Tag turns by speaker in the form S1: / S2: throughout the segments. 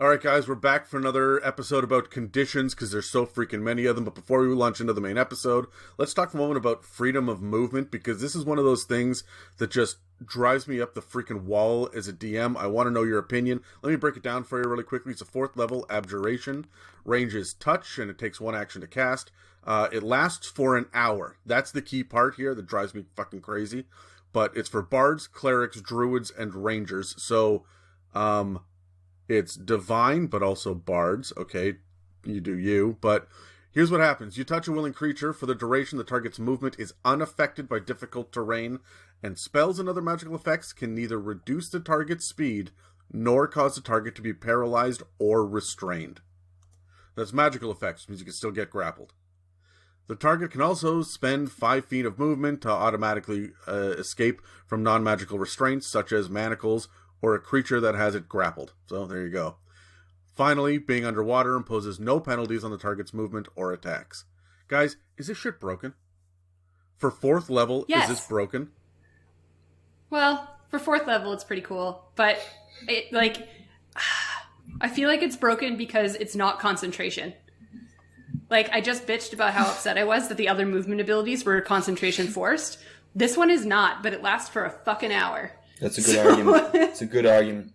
S1: Alright guys, we're back for another episode about conditions, because there's so freaking many of them. But before we launch into the main episode, let's talk for a moment about freedom of movement, because this is one of those things that just drives me up the freaking wall as a DM. I want to know your opinion. Let me break it down for you really quickly. It's a 4th level abjuration. Range is touch, and it takes 1 action to cast. It lasts for an hour. That's the key part here that drives me fucking crazy. But it's for bards, clerics, druids, and rangers. So, it's divine, but also bards. Okay, you do you. But here's what happens. You touch a willing creature. For the duration, the target's movement is unaffected by difficult terrain, and spells and other magical effects can neither reduce the target's speed nor cause the target to be paralyzed or restrained. That's magical effects, which means you can still get grappled. The target can also spend 5 feet of movement to automatically escape from non-magical restraints, such as manacles, or a creature that has it grappled. So, there you go. Finally, being underwater imposes no penalties on the target's movement or attacks. Guys, is this shit broken? For 4th level,
S2: yes.
S1: Is this broken?
S2: Well, for 4th level, it's pretty cool. But, I feel like it's broken because it's not concentration. I just bitched about how upset I was that the other movement abilities were concentration forced. This one is not, but it lasts for a fucking hour.
S3: That's a good argument. It's a good argument.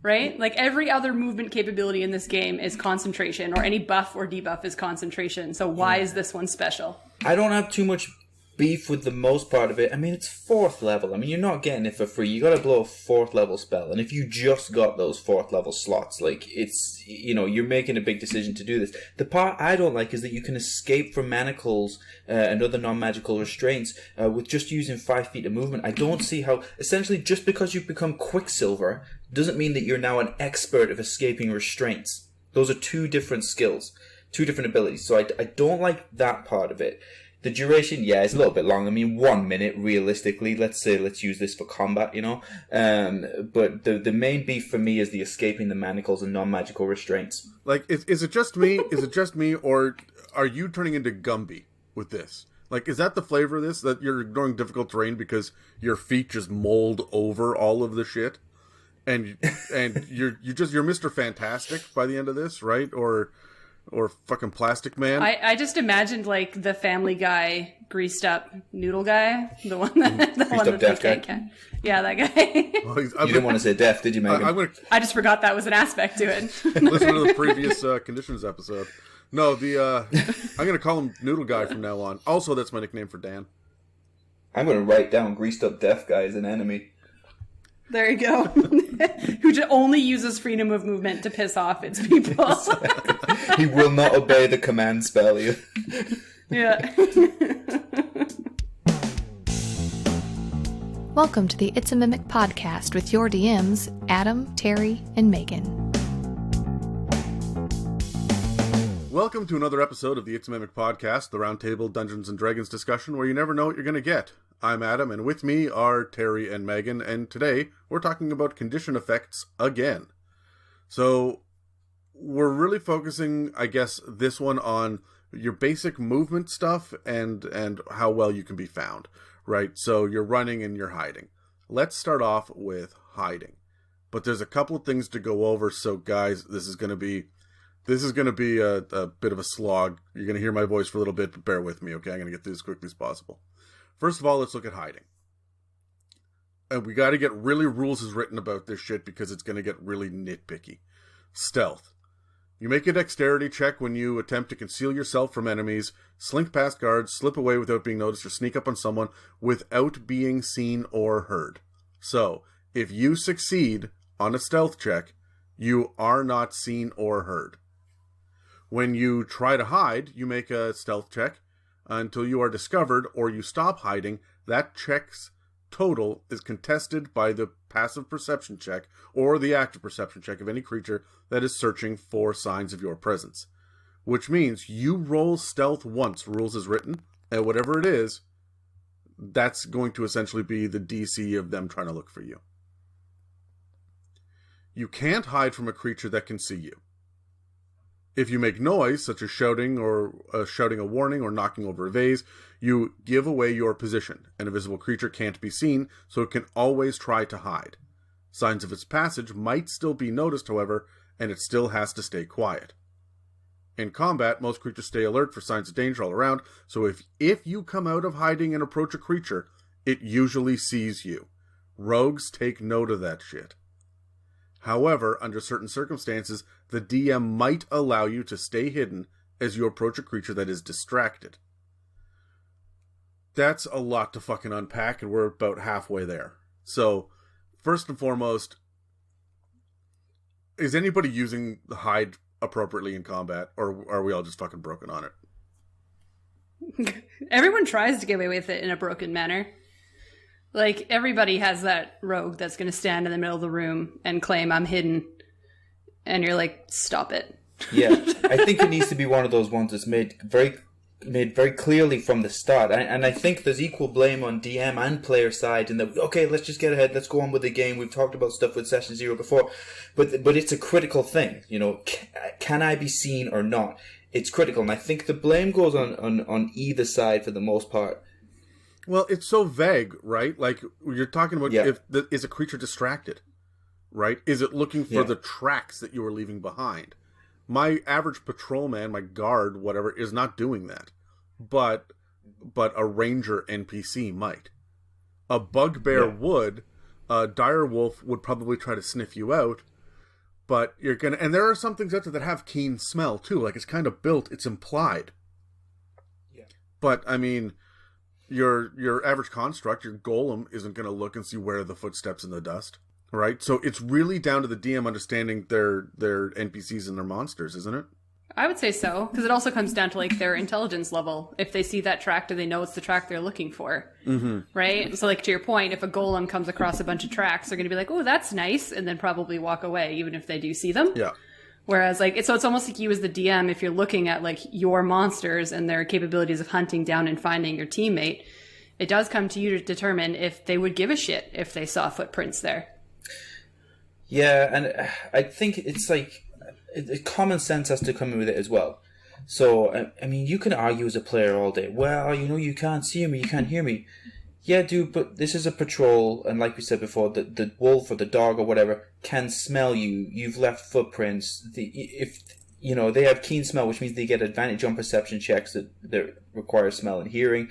S2: Right? Every other movement capability in this game is concentration, or any buff or debuff is concentration. So why is this one special?
S3: I don't have too much beef with the most part of it. I mean, it's 4th level. I mean, you're not getting it for free. You gotta blow a 4th level spell. And if you just got those 4th level slots, it's, you're making a big decision to do this. The part I don't like is that you can escape from manacles and other non-magical restraints with just using 5 feet of movement. I don't see how, essentially, just because you've become Quicksilver doesn't mean that you're now an expert of escaping restraints. Those are 2 different skills, 2 different abilities. So I don't like that part of it. The duration, yeah, it's a little bit long. I mean, 1 minute, realistically. Let's use this for combat, But the main beef for me is the escaping the manacles and non-magical restraints.
S1: Is it just me? Is it just me, or are you turning into Gumby with this? Is that the flavor of this? That you're ignoring difficult terrain because your feet just mold over all of the shit? And you're Mr. Fantastic by the end of this, right? Or fucking Plastic Man.
S2: I just imagined the Family Guy greased up noodle guy, the one that
S3: deaf guy.
S2: Yeah, that guy.
S3: Well, you didn't want to say deaf, did you, Megan?
S2: I just forgot that was an aspect to it.
S1: Listen to the previous conditions episode. No, I'm gonna call him Noodle Guy from now on. Also, that's my nickname for Dan.
S3: I'm gonna write down greased up deaf guy as an enemy.
S2: There you go. Who only uses freedom of movement to piss off its people.
S3: He will not obey the command spell.
S2: Yeah.
S4: Welcome to the It's a Mimic podcast with your DMs, Adam, Terry, and Megan.
S1: Welcome to another episode of the It's a Mimic podcast, the roundtable Dungeons & Dragons discussion where you never know what you're going to get. I'm Adam, and with me are Terry and Megan, and today we're talking about condition effects again. So, we're really focusing, I guess, this one on your basic movement stuff and how well you can be found, right? So, you're running and you're hiding. Let's start off with hiding. But there's a couple of things to go over, so guys, this is going to be a bit of a slog. You're going to hear my voice for a little bit, but bear with me, okay? I'm going to get through this as quickly as possible. First of all, let's look at hiding. And we got to get really rules as written about this shit because it's going to get really nitpicky. Stealth. You make a dexterity check when you attempt to conceal yourself from enemies, slink past guards, slip away without being noticed, or sneak up on someone without being seen or heard. So, if you succeed on a stealth check, you are not seen or heard. When you try to hide, you make a stealth check until you are discovered or you stop hiding. That check's total is contested by the passive perception check or the active perception check of any creature that is searching for signs of your presence. Which means you roll stealth once, rules as written, and whatever it is, that's going to essentially be the DC of them trying to look for you. You can't hide from a creature that can see you. If you make noise, such as shouting a warning or knocking over a vase, you give away your position. An invisible creature can't be seen, so it can always try to hide. Signs of its passage might still be noticed, however, and it still has to stay quiet. In combat, most creatures stay alert for signs of danger all around, so if you come out of hiding and approach a creature, it usually sees you. Rogues take note of that shit. However, under certain circumstances, the DM might allow you to stay hidden as you approach a creature that is distracted. That's a lot to fucking unpack, and we're about halfway there. So, first and foremost, is anybody using the hide appropriately in combat, or are we all just fucking broken on it?
S2: Everyone tries to get away with it in a broken manner. Like, everybody has that rogue that's going to stand in the middle of the room and claim, I'm hidden. And you're like, stop it.
S3: Yeah, I think it needs to be one of those ones that's made very clearly from the start. And I think there's equal blame on DM and player side in that, okay, let's just get ahead, let's go on with the game. We've talked about stuff with Session Zero before. But it's a critical thing, you know, can I be seen or not? It's critical. And I think the blame goes on either side for the most part.
S1: Well, it's so vague, right? Like, you're talking about is a creature distracted, right? Is it looking for the tracks that you were leaving behind? My average patrolman, my guard, whatever, is not doing that. But a ranger NPC might. A bugbear would. A direwolf would probably try to sniff you out. But you're gonna... And there are some things out there that have keen smell, too. Like, it's kind of built, it's implied. Yeah. But, I mean... Your average construct, your golem, isn't going to look and see where are the footsteps in the dust, right? So it's really down to the DM understanding their NPCs and their monsters, isn't it?
S2: I would say so, because it also comes down to like their intelligence level. If they see that track, do they know it's the track they're looking for? Mm-hmm. Right? So like to your point, if a golem comes across a bunch of tracks, they're going to be like, oh, that's nice, and then probably walk away, even if they do see them.
S1: Yeah.
S2: Whereas, like, it's almost like you as the DM, if you're looking at, like, your monsters and their capabilities of hunting down and finding your teammate, it does come to you to determine if they would give a shit if they saw footprints there.
S3: Yeah, and I think it's like, common sense has to come in with it as well. So, I mean, you can argue as a player all day, well, you know, you can't see me, you can't hear me. Yeah, dude, but this is a patrol, and like we said before, the wolf or the dog or whatever can smell you. You've left footprints. If you know, they have keen smell, which means they get advantage on perception checks that require smell and hearing.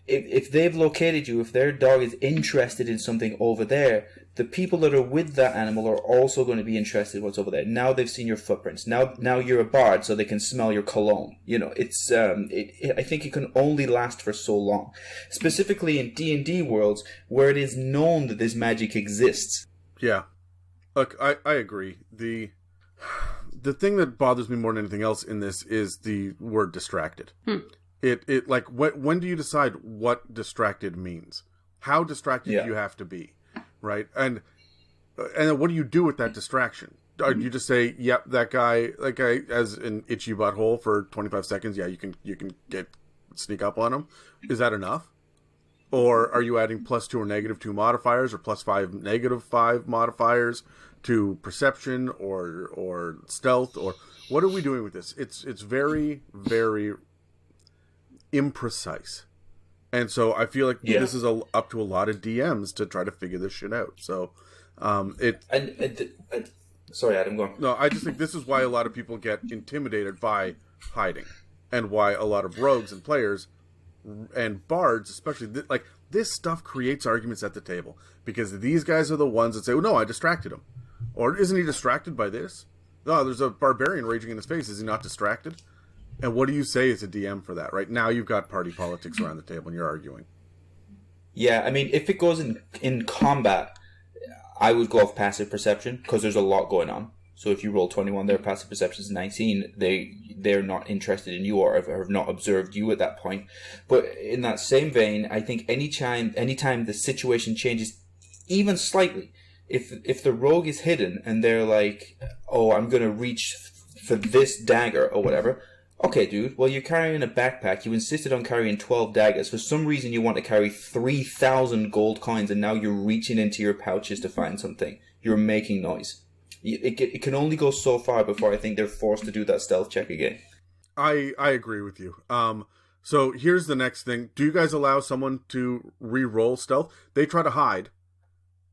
S3: If they've located you, if their dog is interested in something over there, the people that are with that animal are also going to be interested in what's over there. Now they've seen your footprints. Now you're a bard, so they can smell your cologne. You know, it's I think it can only last for so long, specifically in D&D worlds where it is known that this magic exists.
S1: Yeah, look, I agree. The thing that bothers me more than anything else in this is the word distracted. It like, when do you decide what distracted means? How distracted do you have to be, right? And then what do you do with that distraction? Do you just say, "Yep, that guy has an itchy butthole for 25 seconds. Yeah, you can sneak up on him." Is that enough? Or are you adding +2 or -2 modifiers, or +5, -5 modifiers to perception or stealth, or what are we doing with this? It's very, very imprecise, and so I feel like this is up to a lot of DMs to try to figure this shit out. So
S3: sorry, Adam, go on.
S1: No, I just think this is why a lot of people get intimidated by hiding, and why a lot of rogues and players and bards, especially, like, this stuff creates arguments at the table, because these guys are the ones that say, "Oh no, I distracted him," or "Isn't he distracted by this? No, there's a barbarian raging in his face. Is he not distracted?" And what do you say as a DM for that, right? Now you've got party politics around the table and you're arguing.
S3: Yeah, I mean, if it goes in combat, I would go off passive perception, because there's a lot going on. So if you roll 21, their passive perception is 19, they're not interested in you or have not observed you at that point. But in that same vein, I think anytime the situation changes even slightly, if the rogue is hidden and they're like, "Oh, I'm going to reach for this dagger," or whatever. Okay, dude, well, you're carrying a backpack. You insisted on carrying 12 daggers. For some reason, you want to carry 3,000 gold coins, and now you're reaching into your pouches to find something. You're making noise. It can only go so far before I think they're forced to do that stealth check again.
S1: I agree with you. So here's the next thing. Do you guys allow someone to re-roll stealth? They try to hide,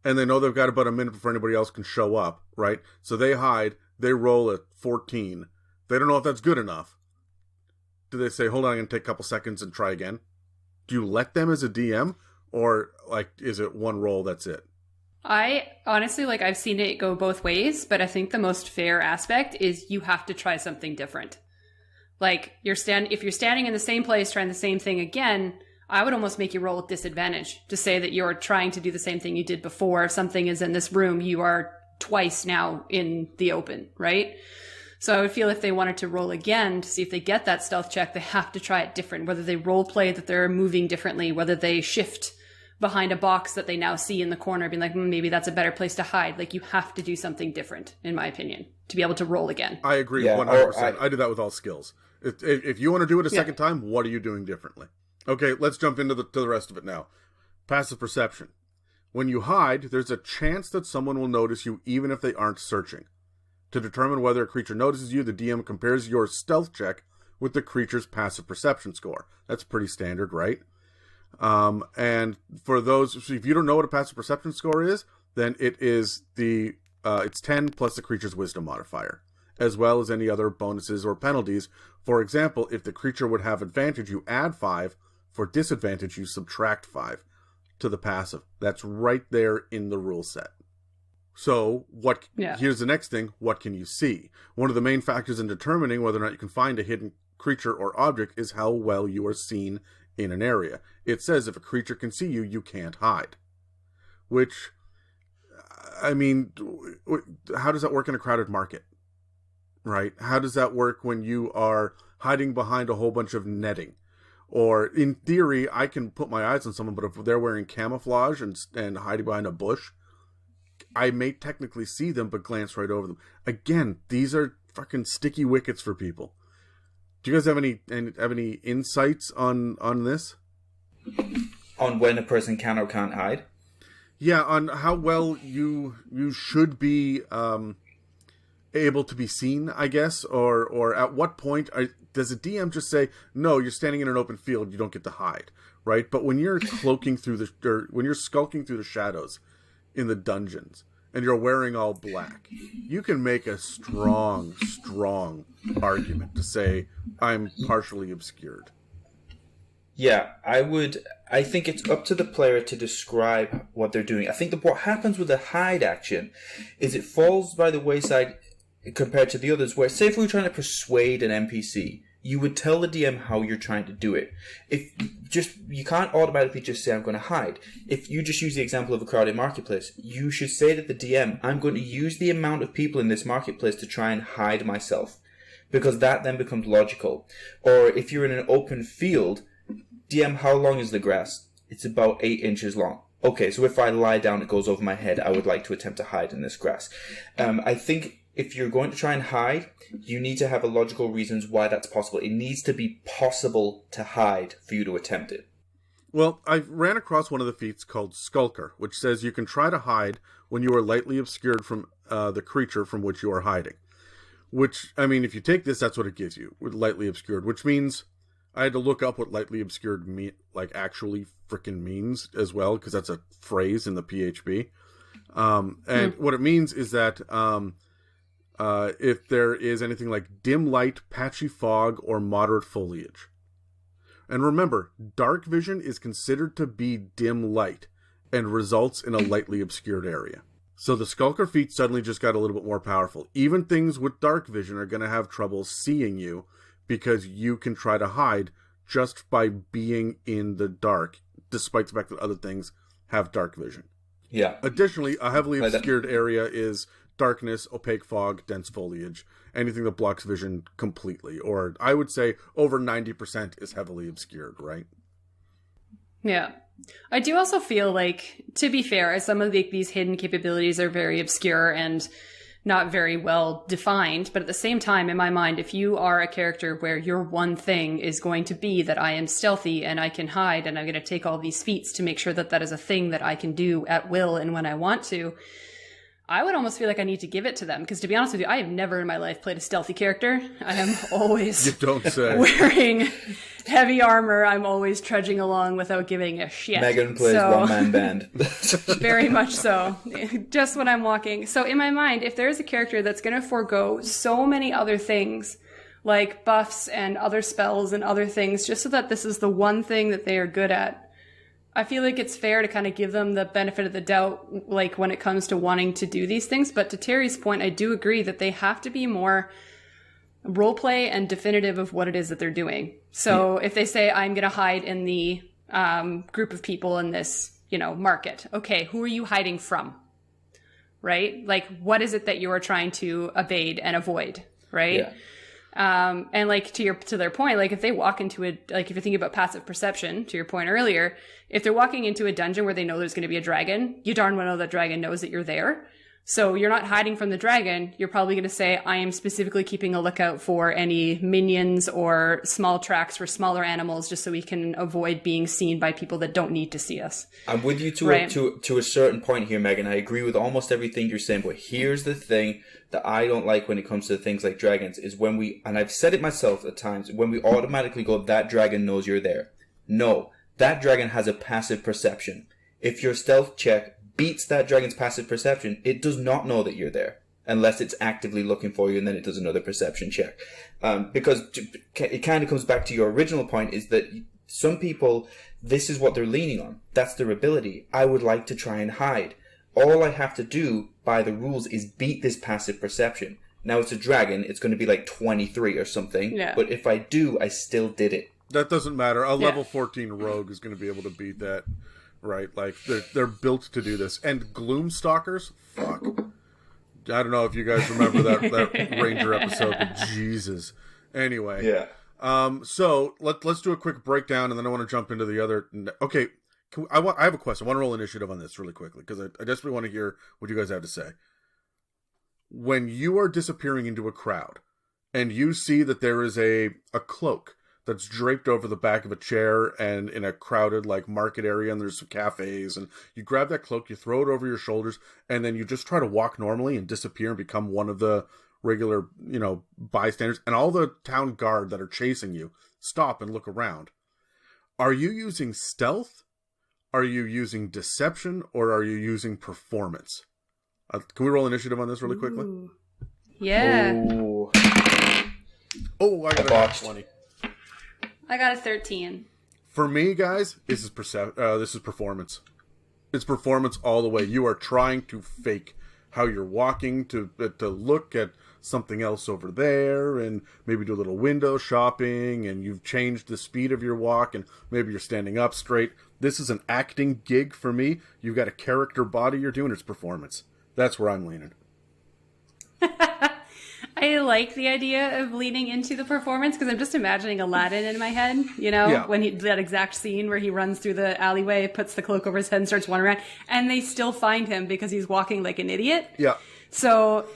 S1: and they know they've got about a minute before anybody else can show up, right? So they hide. they roll at 14. They don't know if that's good enough. Do they say, hold on, I'm going to take a couple seconds and try again? Do you let them as a DM? Or, like, is it one roll, that's it?
S2: I honestly, like, I've seen it go both ways, but I think the most fair aspect is you have to try something different. Like, if you're standing in the same place trying the same thing again, I would almost make you roll at disadvantage to say that you're trying to do the same thing you did before. If something is in this room, you are twice now in the open, right? So I would feel if they wanted to roll again to see if they get that stealth check, they have to try it different. Whether they role play that they're moving differently, whether they shift behind a box that they now see in the corner, being like, maybe that's a better place to hide. Like, you have to do something different, in my opinion, to be able to roll again.
S1: I agree 100%. I do that with all skills. If you want to do it a second time, what are you doing differently? Okay, let's jump into the rest of it now. Passive perception. When you hide, there's a chance that someone will notice you even if they aren't searching. To determine whether a creature notices you, the DM compares your stealth check with the creature's passive perception score. That's pretty standard, right? And for those, if you don't know what a passive perception score is, then it is it's 10 plus the creature's wisdom modifier, as well as any other bonuses or penalties. For example, if the creature would have advantage, you add 5. For disadvantage, you subtract 5 to the passive. That's right there in the rule set. So, here's the next thing. What can you see? One of the main factors in determining whether or not you can find a hidden creature or object is how well you are seen in an area. It says if a creature can see you, you can't hide. Which, I mean, how does that work in a crowded market? Right? How does that work when you are hiding behind a whole bunch of netting? Or, in theory, I can put my eyes on someone, but if they're wearing camouflage and hiding behind a bush, I may technically see them, but glance right over them. Again, these are fucking sticky wickets for people. Do you guys have any insights on this?
S3: On when a person can or can't hide?
S1: Yeah, on how well you should be able to be seen, I guess, or at what point does a DM just say, no, you're standing in an open field, you don't get to hide, right? But when you're skulking through the shadows in the dungeons and you're wearing all black, you can make a strong argument to say, I'm partially obscured.
S3: Yeah, I think it's up to the player to describe what they're doing. I think that what happens with a hide action is it falls by the wayside compared to the others, where, say if we were trying to persuade an NPC, you would tell the DM how you're trying to do it. You can't automatically just say, I'm going to hide. If you just use the example of a crowded marketplace, you should say to the DM, I'm going to use the amount of people in this marketplace to try and hide myself. Because that then becomes logical. Or if you're in an open field, DM, how long is the grass? It's about 8 inches long. Okay, so if I lie down, it goes over my head. I would like to attempt to hide in this grass. I think if you're going to try and hide, you need to have a logical reasons why that's possible. It needs to be possible to hide for you to attempt it.
S1: Well, I ran across one of the feats called Skulker, which says you can try to hide when you are lightly obscured from the creature from which you are hiding. Which, I mean, if you take this, that's what it gives you, with lightly obscured, which means I had to look up what lightly obscured actually frickin' means as well, because that's a phrase in the PHP. What it means is that if there is anything like dim light, patchy fog, or moderate foliage. And remember, dark vision is considered to be dim light and results in a lightly obscured area. So the Skulker feat suddenly just got a little bit more powerful. Even things with dark vision are going to have trouble seeing you because you can try to hide just by being in the dark, despite the fact that other things have dark vision.
S3: Yeah.
S1: Additionally, a heavily obscured area is darkness, opaque fog, dense foliage, anything that blocks vision completely. Or I would say over 90% is heavily obscured, right?
S2: Yeah. I do also feel like, to be fair, some of these hidden capabilities are very obscure and not very well defined. But at the same time, in my mind, if you are a character where your one thing is going to be that I am stealthy and I can hide and I'm going to take all these feats to make sure that that is a thing that I can do at will and when I want to, I would almost feel like I need to give it to them, because to be honest with you, I have never in my life played a stealthy character. I am always
S1: You don't say.
S2: wearing heavy armor. I'm always trudging along without giving a shit.
S3: Megan plays one-man band.
S2: Very much so. Just when I'm walking. So in my mind, if there's a character that's going to forego so many other things, like buffs and other spells and other things, just so that this is the one thing that they are good at, I feel like it's fair to kind of give them the benefit of the doubt, like when it comes to wanting to do these things. But to Terry's point, I do agree that they have to be more roleplay and definitive of what it is that they're doing. So if they say, I'm going to hide in the group of people in this, market. Okay, who are you hiding from? Right? Like, what is it that you are trying to evade and avoid? Right?
S3: Yeah.
S2: And like to their point, like if they walk into if you're thinking about passive perception, to your point earlier, if they're walking into a dungeon where they know there's going to be a dragon, you darn well know that dragon knows that you're there. So you're not hiding from the dragon. You're probably going to say, I am specifically keeping a lookout for any minions or small tracks for smaller animals, just so we can avoid being seen by people that don't need to see us.
S3: I'm with you to a certain point here, Megan. I agree with almost everything you're saying, but here's the thing that I don't like when it comes to things like dragons is when we, and I've said it myself at times, when we automatically go, that dragon knows you're there. No, that dragon has a passive perception. If your stealth check beats that dragon's passive perception, it does not know that you're there unless it's actively looking for you, and then it does another perception check. Because it kind of comes back to your original point, is that some people, this is what they're leaning on. That's their ability. I would like to try and hide. All I have to do by the rules is beat this passive perception. Now it's a dragon, it's going to be like 23 or something, but if I do, I still did it.
S1: That doesn't matter. A level 14 rogue is going to be able to beat that. Right, like they're built to do this. And Gloomstalkers, fuck. I don't know if you guys remember that Ranger episode, but Jesus. Anyway, so let's do a quick breakdown, and then I want to jump into the other. Okay, I have a question. I want to roll initiative on this really quickly because I desperately want to hear what you guys have to say. When you are disappearing into a crowd, and you see that there is a cloak that's draped over the back of a chair and in a crowded like market area, and there's some cafes, and you grab that cloak, you throw it over your shoulders, and then you just try to walk normally and disappear and become one of the regular, bystanders, and all the town guard that are chasing you stop and look around. Are you using stealth? Are you using deception? Or are you using performance? Can we roll initiative on this really quickly?
S2: Ooh. Yeah.
S3: Ooh.
S1: Oh, I got a 20.
S2: I got a 13.
S1: For me, guys, this is performance. It's performance all the way. You are trying to fake how you're walking to look at something else over there, and maybe do a little window shopping, and you've changed the speed of your walk, and maybe you're standing up straight. This is an acting gig for me. You've got a character body you're doing. It's performance. That's where I'm leaning.
S2: I like the idea of leaning into the performance, because I'm just imagining Aladdin in my head, when that exact scene where he runs through the alleyway, puts the cloak over his head and starts wandering around, and they still find him because he's walking like an idiot. Yeah. So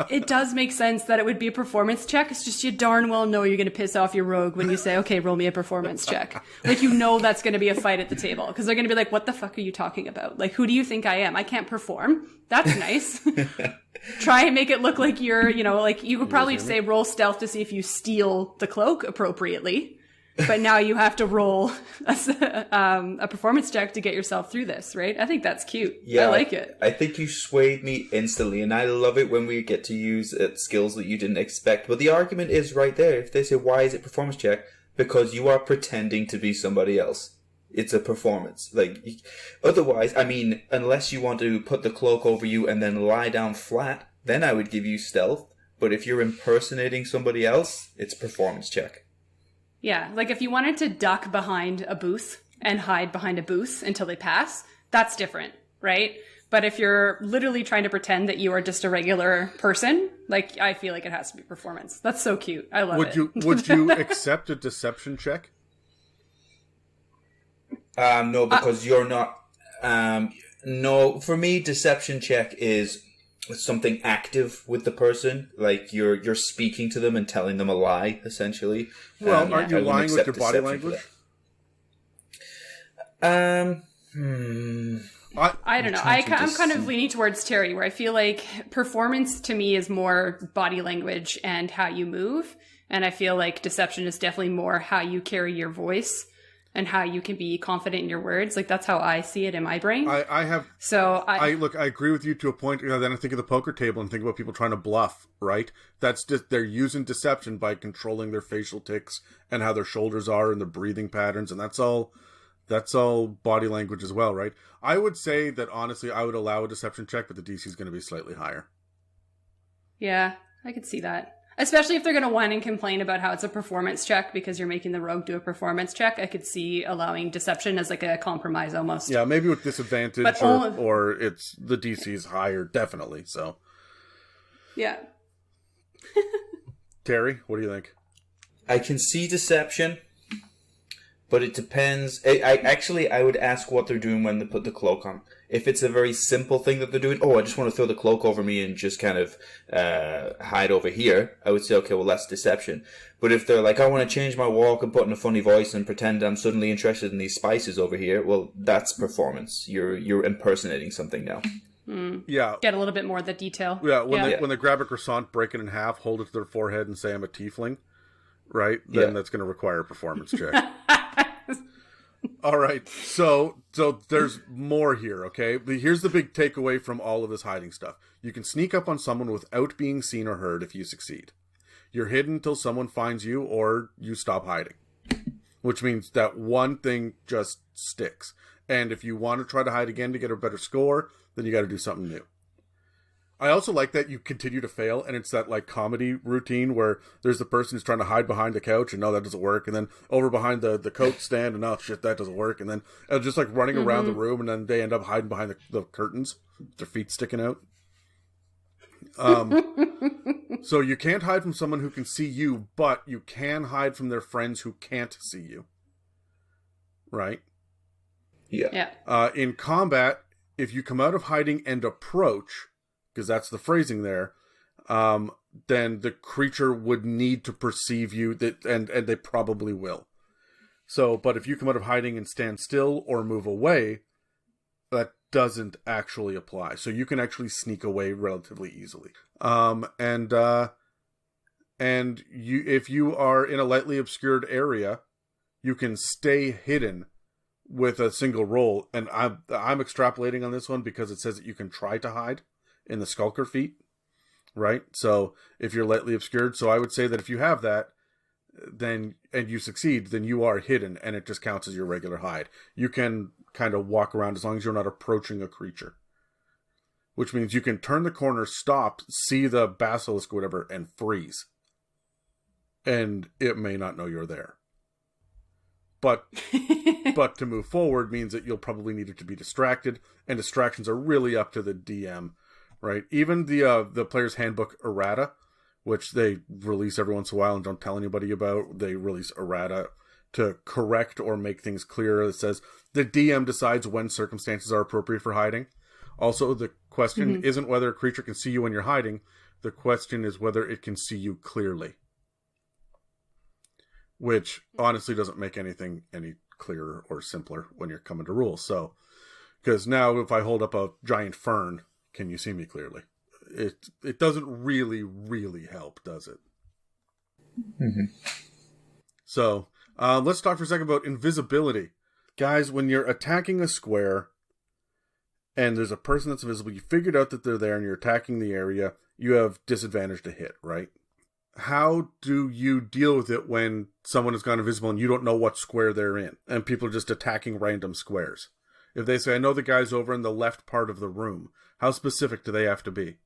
S2: it does make sense that it would be a performance check. It's just you darn well know you're going to piss off your rogue when you say, okay, roll me a performance check. Like, that's going to be a fight at the table, because they're going to be like, what the fuck are you talking about? Like, who do you think I am? I can't perform. That's nice. Try and make it look like you're, like you could probably say roll stealth to see if you steal the cloak appropriately. But now you have to roll a performance check to get yourself through this, right? I think that's cute. Yeah, I like it.
S3: I think you swayed me instantly, and I love it when we get to use skills that you didn't expect. But the argument is right there. If they say, why is it performance check? Because you are pretending to be somebody else. It's a performance. Like, otherwise, unless you want to put the cloak over you and then lie down flat, then I would give you stealth. But if you're impersonating somebody else, it's a performance check.
S2: Yeah, like if you wanted to duck behind a booth and hide behind a booth until they pass, that's different, right? But if you're literally trying to pretend that you are just a regular person, like, I feel like it has to be performance. That's so cute. I love it.
S1: Would you accept a deception check?
S3: No, because you're not... no, for me, deception check is something active with the person, like you're speaking to them and telling them a lie, essentially.
S1: Well, aren't you lying with your body language?
S2: I don't know. I'm kind of leaning towards Terry, where I feel like performance to me is more body language and how you move. And I feel like deception is definitely more how you carry your voice and how you can be confident in your words. Like, that's how I see it in my brain.
S1: I agree with you to a point. Then I think of the poker table and think about people trying to bluff, right? That's just, they're using deception by controlling their facial tics and how their shoulders are and the breathing patterns. And that's all body language as well, right? I would say that, honestly, I would allow a deception check, but the DC is going to be slightly higher.
S2: Yeah, I could see that. Especially if they're going to whine and complain about how it's a performance check because you're making the rogue do a performance check. I could see allowing deception as like a compromise almost.
S1: Yeah, maybe with disadvantage or it's the DC is higher, definitely. So,
S2: yeah.
S1: Terry, what do you think?
S3: I can see deception, but it depends. I would ask what they're doing when they put the cloak on. If it's a very simple thing that they're doing, I just want to throw the cloak over me and just kind of hide over here, I would say, okay, well, that's deception. But if they're like, I want to change my walk and put in a funny voice and pretend I'm suddenly interested in these spices over here, well, that's performance. You're impersonating something now.
S1: Yeah.
S2: Get a little bit more of the detail.
S1: Yeah, when they grab a croissant, break it in half, hold it to their forehead and say, I'm a tiefling, right? Then that's going to require a performance check. All right, so there's more here, okay? But here's the big takeaway from all of this hiding stuff. You can sneak up on someone without being seen or heard if you succeed. You're hidden until someone finds you or you stop hiding, which means that one thing just sticks. And if you want to try to hide again to get a better score, then you got to do something new. I also like that you continue to fail, and it's that like comedy routine where there's the person who's trying to hide behind the couch, and no, that doesn't work, and then over behind the coat stand, and oh shit, that doesn't work, and then just like running around the room, and then they end up hiding behind the curtains, their feet sticking out. So you can't hide from someone who can see you, but you can hide from their friends who can't see you. Right?
S3: Yeah.
S1: In combat, if you come out of hiding and approach, because that's the phrasing there, then the creature would need to perceive you, and they probably will. So, but if you come out of hiding and stand still or move away, that doesn't actually apply. So you can actually sneak away relatively easily. And if you are in a lightly obscured area, you can stay hidden with a single roll. And I'm extrapolating on this one because it says that you can try to hide in the skulker feat, right? So if you're lightly obscured, so I would say that if you have that, then and you succeed, then you are hidden, and it just counts as your regular hide. You can kind of walk around as long as you're not approaching a creature, which means you can turn the corner, stop, see the basilisk or whatever, and freeze, and it may not know you're there. But to move forward means that you'll probably need it to be distracted, and distractions are really up to the DM. Right, even the player's handbook errata, which they release every once in a while and don't tell anybody about, they release errata to correct or make things clearer. It says the DM decides when circumstances are appropriate for hiding. Also, the question isn't whether a creature can see you when you're hiding. The question is whether it can see you clearly, which honestly doesn't make anything any clearer or simpler when you're coming to rules. So, because now if I hold up a giant fern, can you see me clearly? It doesn't really help, does it?
S3: Mm-hmm.
S1: So, let's talk for a second about invisibility. Guys, when you're attacking a square and there's a person that's invisible, you figured out that they're there and you're attacking the area, you have disadvantage to hit, right? How do you deal with it when someone has gone invisible and you don't know what square they're in and people are just attacking random squares? If they say, I know the guy's over in the left part of the room, how specific do they have to be?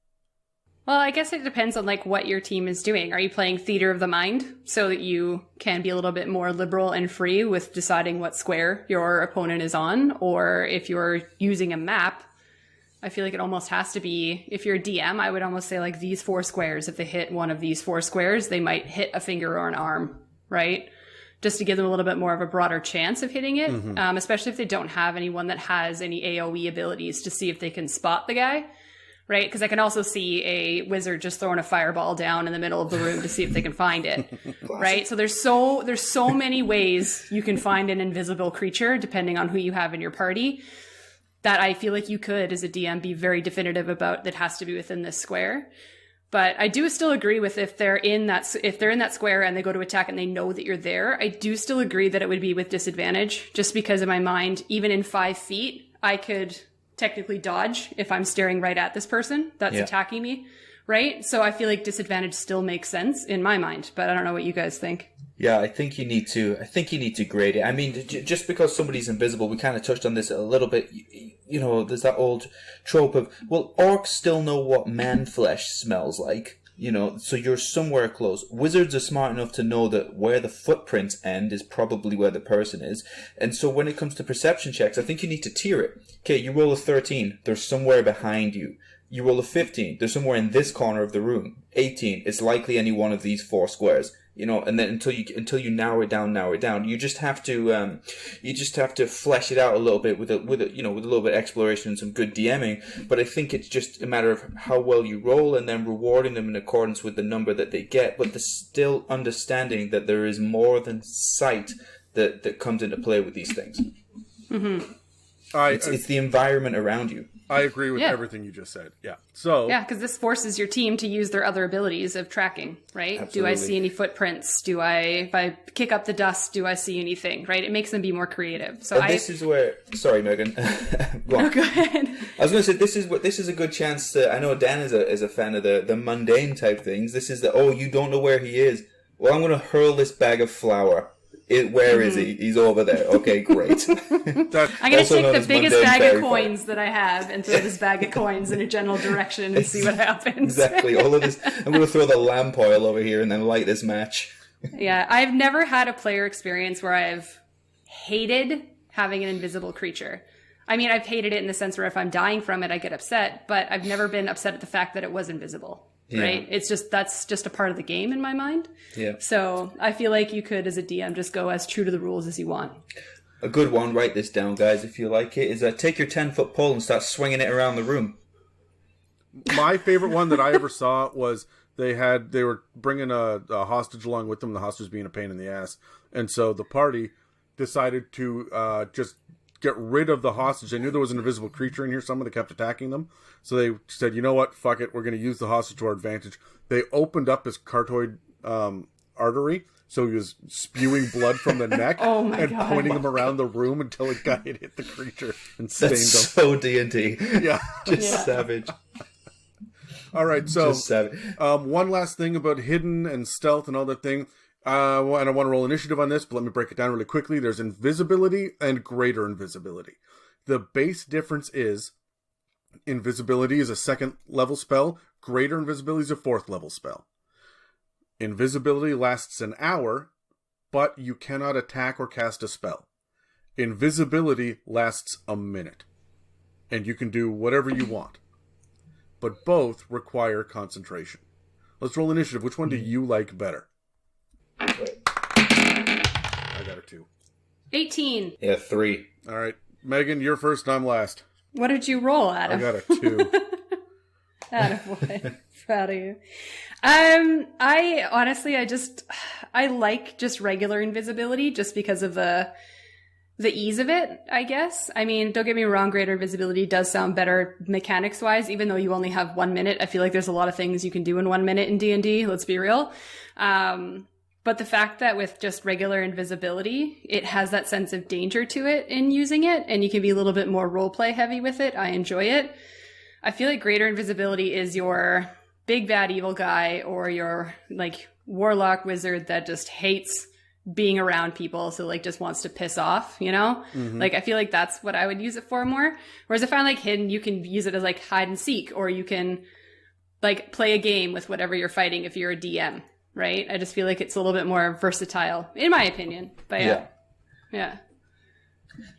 S2: Well, I guess it depends on like what your team is doing. Are you playing theater of the mind so that you can be a little bit more liberal and free with deciding what square your opponent is on? Or if you're using a map, I feel like it almost has to be, if you're a DM, I would almost say like these 4 squares. If they hit one of these 4 squares, they might hit a finger or an arm, right? Just to give them a little bit more of a broader chance of hitting it, especially if they don't have anyone that has any AoE abilities to see if they can spot the guy, right? Because I can also see a wizard just throwing a fireball down in the middle of the room to see if they can find it, right? So there's so many ways you can find an invisible creature depending on who you have in your party. that I feel like you could, as a DM, be very definitive about that has to be within this square. But I do still agree with if they're in that square and they go to attack and they know that you're there, I do still agree that it would be with disadvantage, just because in my mind, even in 5 feet, I could technically dodge if I'm staring right at this person that's attacking me, right? So I feel like disadvantage still makes sense in my mind, but I don't know what you guys think.
S3: Yeah, I think you need to grade it. I mean, just because somebody's invisible, we kind of touched on this a little bit. You know, there's that old trope of, well, orcs still know what man flesh smells like. You know, so you're somewhere close. Wizards are smart enough to know that where the footprints end is probably where the person is. And so when it comes to perception checks, I think you need to tier it. Okay, you roll a 13, they're somewhere behind you. You roll a 15, they're somewhere in this corner of the room. 18, it's likely any one of these 4 squares. You know, and then until you narrow it down, you just have to flesh it out a little bit with a little bit of exploration and some good DMing. But I think it's just a matter of how well you roll and then rewarding them in accordance with the number that they get, but the still understanding that there is more than sight that comes into play with these things.
S2: Mm-hmm.
S3: It's the environment around you.
S1: I agree with everything you just said. Yeah. So
S2: because this forces your team to use their other abilities of tracking, right?
S3: Absolutely.
S2: Do I see any footprints? If I kick up the dust, do I see anything? Right? It makes them be more creative. So
S3: this is where. Sorry, Megan. Go on.
S2: No, go ahead.
S3: I was going to say this is a good chance to. I know Dan is a fan of the mundane type things. This is you don't know where he is. Well, I'm going to hurl this bag of flour. Where is he? He's over there. Okay, great.
S2: I'm going to take the biggest bag of coins that I have and throw this bag of coins in a general direction and see what happens.
S3: Exactly. All of this. I'm going to throw the lamp oil over here and then light this match.
S2: Yeah, I've never had a player experience where I've hated having an invisible creature. I mean, I've hated it in the sense where if I'm dying from it, I get upset, but I've never been upset at the fact that it was invisible. Right? It's that's just a part of the game in my mind.
S3: Yeah.
S2: So I feel like you could, as a DM, just go as true to the rules as you want.
S3: A good one, write this down, guys, if you like it, is take your 10-foot pole and start swinging it around the room.
S1: My favorite one that I ever saw was they were bringing a hostage along with them, the hostage being a pain in the ass. And so the party decided to just get rid of the hostage. They knew there was an invisible creature in here, someone that kept attacking them. So they said, you know what, fuck it, we're going to use the hostage to our advantage. They opened up his carotid artery, so he was spewing blood from the neck pointing him around the room until it hit the creature and stained him.
S3: So D&D.
S1: Yeah.
S3: Just savage.
S1: All right, so one last thing about hidden and stealth and all that thing. And I want to roll initiative on this, but let me break it down really quickly. There's invisibility and greater invisibility. The base difference is invisibility is a 2nd level spell. Greater invisibility is a 4th level spell. Invisibility lasts an hour, but you cannot attack or cast a spell. Invisibility lasts a minute, and you can do whatever you want. But both require concentration. Let's roll initiative. Which one do you like better? I got a 2.
S2: 18.
S3: Yeah, 3.
S1: All right. Megan, you're first, I'm last.
S2: What did you roll, Adam?
S1: I got a 2.
S2: Attaboy. Proud of you. I honestly, I like just regular invisibility just because of the ease of it, I guess. I mean, don't get me wrong, greater invisibility does sound better mechanics-wise, even though you only have 1 minute. I feel like there's a lot of things you can do in 1 minute in D&D, let's be real. But the fact that with just regular invisibility, it has that sense of danger to it in using it, and you can be a little bit more roleplay heavy with it. I enjoy it. I feel like greater invisibility is your big bad evil guy or your like warlock wizard that just hates being around people, so like just wants to piss off, you know? Mm-hmm. Like I feel like that's what I would use it for more. Whereas if I'm like hidden, you can use it as like hide and seek, or you can like play a game with whatever you're fighting if you're a DM, right? I just feel like it's a little bit more versatile, in my opinion. But yeah.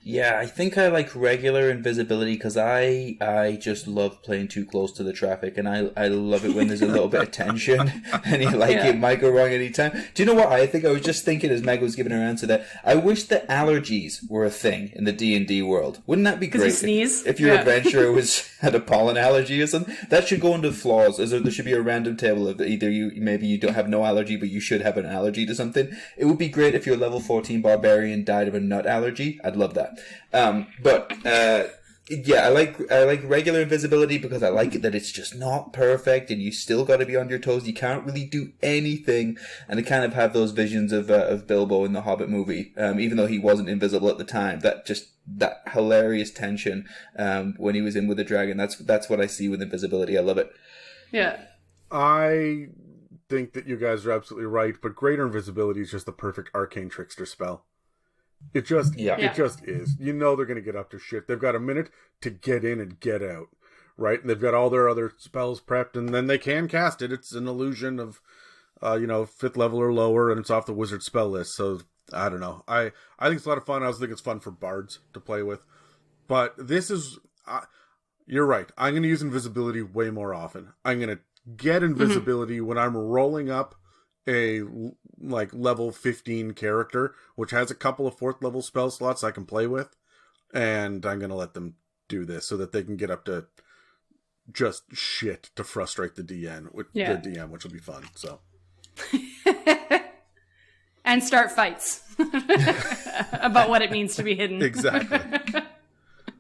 S3: Yeah, I think I like regular invisibility because I just love playing too close to the traffic, and I love it when there's a little bit of tension, and it might go wrong anytime. Do you know what? I think I was just thinking as Meg was giving her answer that I wish that allergies were a thing in the D&D world. Wouldn't that be great?
S2: You sneeze?
S3: If your adventurer had a pollen allergy or something, that should go into flaws. There should be a random table of either maybe you don't have no allergy, but you should have an allergy to something. It would be great if your level 14 barbarian died of a nut allergy. I'd love that. But Yeah, I like regular invisibility because I like it that it's just not perfect and you still got to be on your toes. You can't really do anything, and I kind of have those visions of Bilbo in the Hobbit movie, even though he wasn't invisible at the time. That hilarious tension when he was in with the dragon. That's what I see with invisibility. I love it.
S2: Yeah.
S1: I think that you guys are absolutely right, but greater invisibility is just the perfect arcane trickster spell. It just is. You know they're going to get up to shit. They've got a minute to get in and get out, right? And they've got all their other spells prepped, and then they can cast it. It's an illusion of, 5th level or lower, and it's off the wizard spell list. So, I don't know. I think it's a lot of fun. I also think it's fun for bards to play with. But this is... you're right. I'm going to use invisibility way more often. I'm going to get invisibility when I'm rolling up a level 15 character, which has a couple of 4th level spell slots I can play with, and I'm gonna let them do this so that they can get up to just shit to frustrate the DM, which will be fun. So,
S2: and start fights about what it means to be hidden.
S1: Exactly.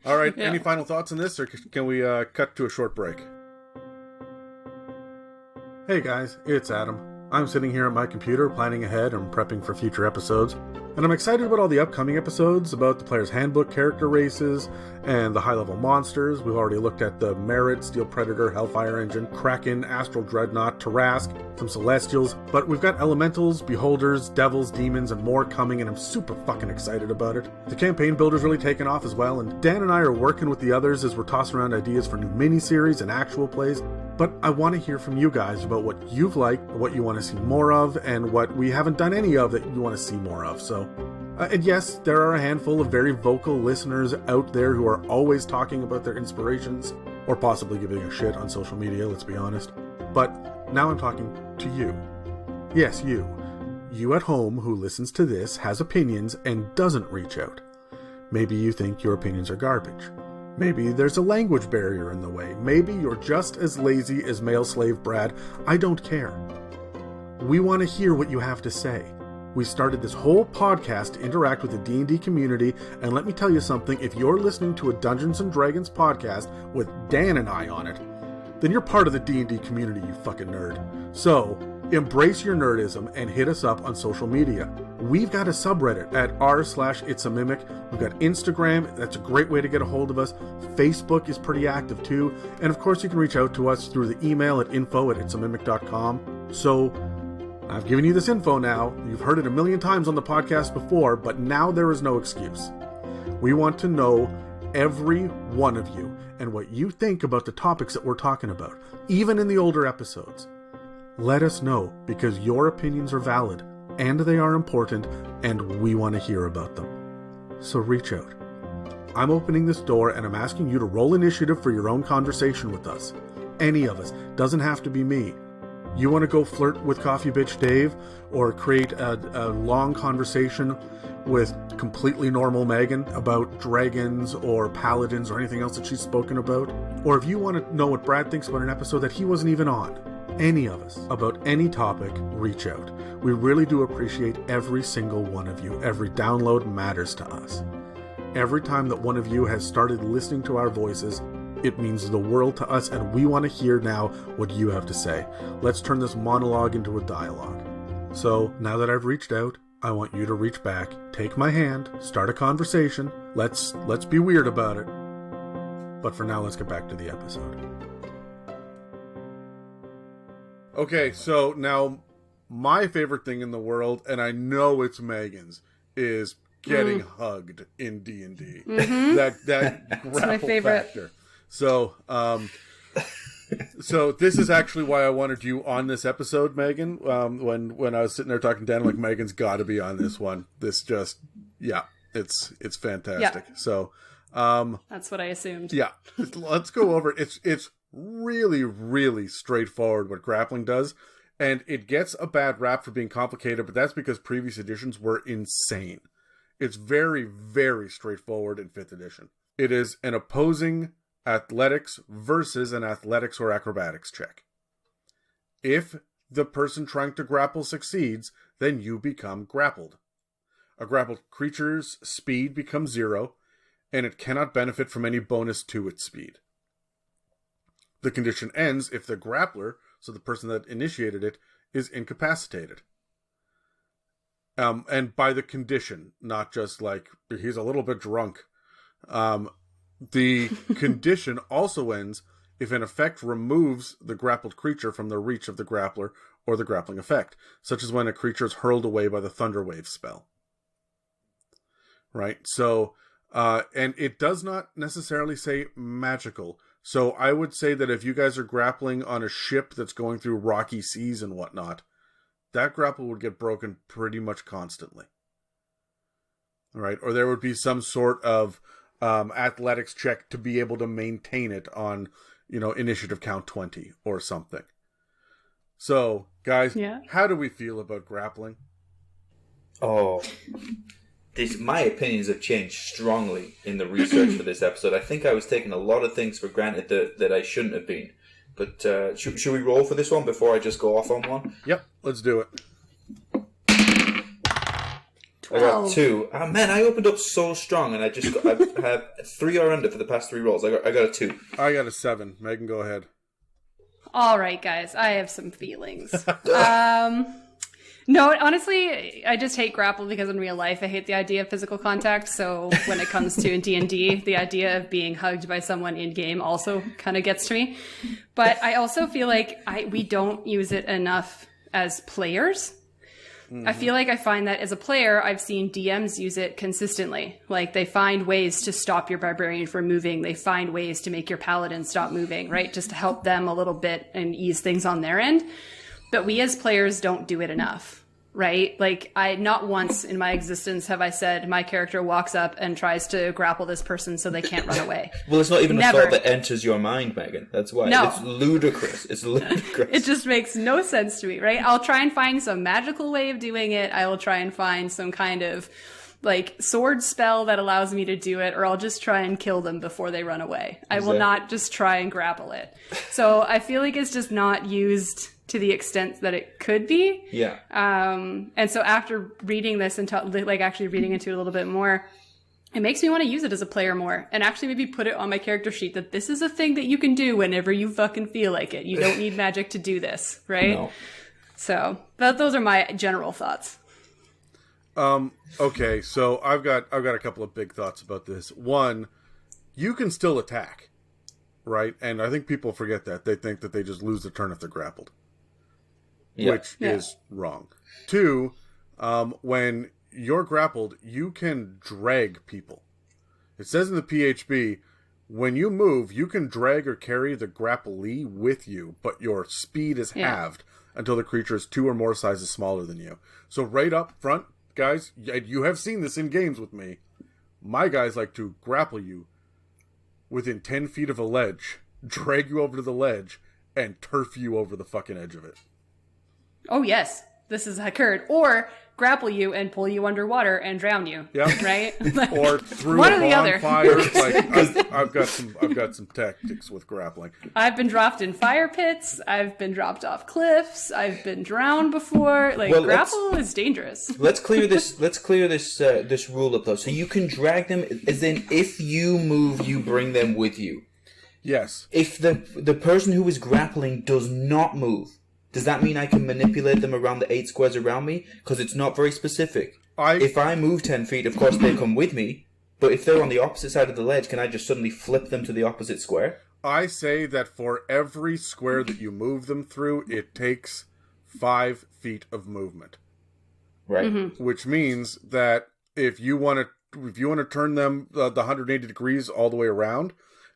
S1: All right. Yeah. Any final thoughts on this, or can we cut to a short break? Hey guys, it's Adam. I'm sitting here at my computer planning ahead and prepping for future episodes, and I'm excited about all the upcoming episodes about the player's handbook character races and the high-level monsters. We've already looked at the Merit, Steel Predator, Hellfire Engine, Kraken, Astral Dreadnought, Tarask, some Celestials, but we've got Elementals, Beholders, Devils, Demons, and more coming, and I'm super fucking excited about it. The campaign builder's really taken off as well, and Dan and I are working with the others as we're tossing around ideas for new miniseries and actual plays. But I want to hear from you guys about what you've liked, what you want to see more of, and what we haven't done any of that you want to see more of. So, and yes, there are a handful of very vocal listeners out there who are always talking about their inspirations, or possibly giving a shit on social media, let's be honest. But now I'm talking to you. Yes, you. You at home who listens to this, has opinions, and doesn't reach out. Maybe you think your opinions are garbage. Maybe there's a language barrier in the way. Maybe you're just as lazy as male slave Brad. I don't care. We want to hear what you have to say. We started this whole podcast to interact with the D&D community, and let me tell you something, if you're listening to a Dungeons & Dragons podcast with Dan and I on it, then you're part of the D&D community, you fucking nerd. So, embrace your nerdism and hit us up on social media. We've got a subreddit at r/itsamimic. We've got Instagram. That's a great way to get a hold of us. Facebook is pretty active too. And of course you can reach out to us through the email at info@itsamimic.com. So I've given you this info now. You've heard it a million times on the podcast before, but now there is no excuse. We want to know every one of you and what you think about the topics that we're talking about, even in the older episodes. Let us know, because your opinions are valid, and they are important, and we want to hear about them. So reach out. I'm opening this door, and I'm asking you to roll initiative for your own conversation with us. Any of us. Doesn't have to be me. You want to go flirt with Coffee Bitch Dave, or create a long conversation with completely normal Megan about dragons or paladins or anything else that she's spoken about? Or if you want to know what Brad thinks about an episode that he wasn't even on, any of us, about any topic, reach out. We really do appreciate every single one of you. Every download matters to us. Every time that one of you has started listening to our voices, it means the world to us, and we want to hear now what you have to say. Let's turn this monologue into a dialogue. So, now that I've reached out, I want you to reach back, take my hand, start a conversation. Let's be weird about it. But for now, let's get back to the episode. Okay, so now my favorite thing in the world, and I know it's Megan's, is getting hugged in D&D. Mm-hmm. That grapple factor. So, so this is actually why I wanted you on this episode, Megan. When I was sitting there talking to Dan, I'm like, Megan's got to be on this one. This just, it's fantastic. Yeah. So,
S2: that's what I assumed.
S1: Yeah, let's go over it. It's really, really straightforward what grappling does, and it gets a bad rap for being complicated, but that's because previous editions were insane. It's very, very straightforward in 5th edition. It is an opposing athletics versus an athletics or acrobatics check. If the person trying to grapple succeeds, then you become grappled. A grappled creature's speed becomes 0, and it cannot benefit from any bonus to its speed. The condition ends if the grappler, so the person that initiated it, is incapacitated. And by the condition, not just like, he's a little bit drunk. The condition also ends if an effect removes the grappled creature from the reach of the grappler or the grappling effect, such as when a creature is hurled away by the Thunder Wave spell. Right? So, and it does not necessarily say magical. So I would say that if you guys are grappling on a ship that's going through rocky seas and whatnot, that grapple would get broken pretty much constantly. Right? Or there would be some sort of athletics check to be able to maintain it on, initiative count 20 or something. So, guys, How do we feel about grappling?
S3: Oh, my opinions have changed strongly in the research for this episode. I think I was taking a lot of things for granted that I shouldn't have been. But should we roll for this one before I just go off on one?
S1: Yep, let's do it.
S2: 12.
S3: I got 2. Oh, man, I opened up so strong, and I have 3 or under for the past 3 rolls. I got a 2.
S1: I got a 7. Megan, go ahead.
S2: All right, guys, I have some feelings. No, honestly, I just hate grapple because in real life I hate the idea of physical contact. So when it comes to D&D, the idea of being hugged by someone in game also kind of gets to me. But I also feel like we don't use it enough as players. I feel like I find that as a player, I've seen DMs use it consistently. Like they find ways to stop your barbarian from moving. They find ways to make your paladin stop moving, right? Just to help them a little bit and ease things on their end. But we as players don't do it enough, right? Like not once in my existence have I said my character walks up and tries to grapple this person so they can't run away.
S3: Well, it's not even
S2: Never.
S3: a thought that enters your mind, Megan. That's why.
S2: No.
S3: It's ludicrous. It's ludicrous.
S2: It just makes no sense to me, right? I'll try and find some magical way of doing it. I will try and find some kind of like sword spell that allows me to do it, or I'll just try and kill them before they run away. I will not just try and grapple it. So I feel like it's just not used to the extent that it could be.
S3: Yeah.
S2: And so after reading this and actually reading into it a little bit more, it makes me want to use it as a player more and actually maybe put it on my character sheet that this is a thing that you can do whenever you fucking feel like it. You don't need magic to do this, right?
S3: No.
S2: So those are my general thoughts.
S1: Okay, so I've got a couple of big thoughts about this. One, you can still attack, right? And I think people forget that. They think that they just lose the turn if they're grappled. Which is wrong. 2, when you're grappled, you can drag people. It says in the PHB, when you move, you can drag or carry the grapplee with you, but your speed is halved until the creature is 2 or more sizes smaller than you. So right up front, guys, you have seen this in games with me. My guys like to grapple you within 10 feet of a ledge, drag you over to the ledge, and turf you over the fucking edge of it.
S2: Oh, yes. This has occurred. Or grapple you and pull you underwater and drown you. Yeah. Right?
S1: Or through
S2: one
S1: a
S2: or the other.
S1: bonfire. Like, I've got some tactics with grappling.
S2: I've been dropped in fire pits. I've been dropped off cliffs. I've been drowned before. Like, grapple is dangerous.
S3: Let's clear this. Let's clear this rule up though. So you can drag them, as in if you move, you bring them with you.
S1: Yes.
S3: If the person who is grappling does not move, does that mean I can manipulate them around the 8 squares around me? Because it's not very specific. If I move 10 feet, of course they come with me. But if they're on the opposite side of the ledge, can I just suddenly flip them to the opposite square?
S1: I say that for every square that you move them through, it takes 5 feet of movement.
S3: Right.
S2: Mm-hmm.
S1: Which means that if you want to turn them the 180 degrees all the way around,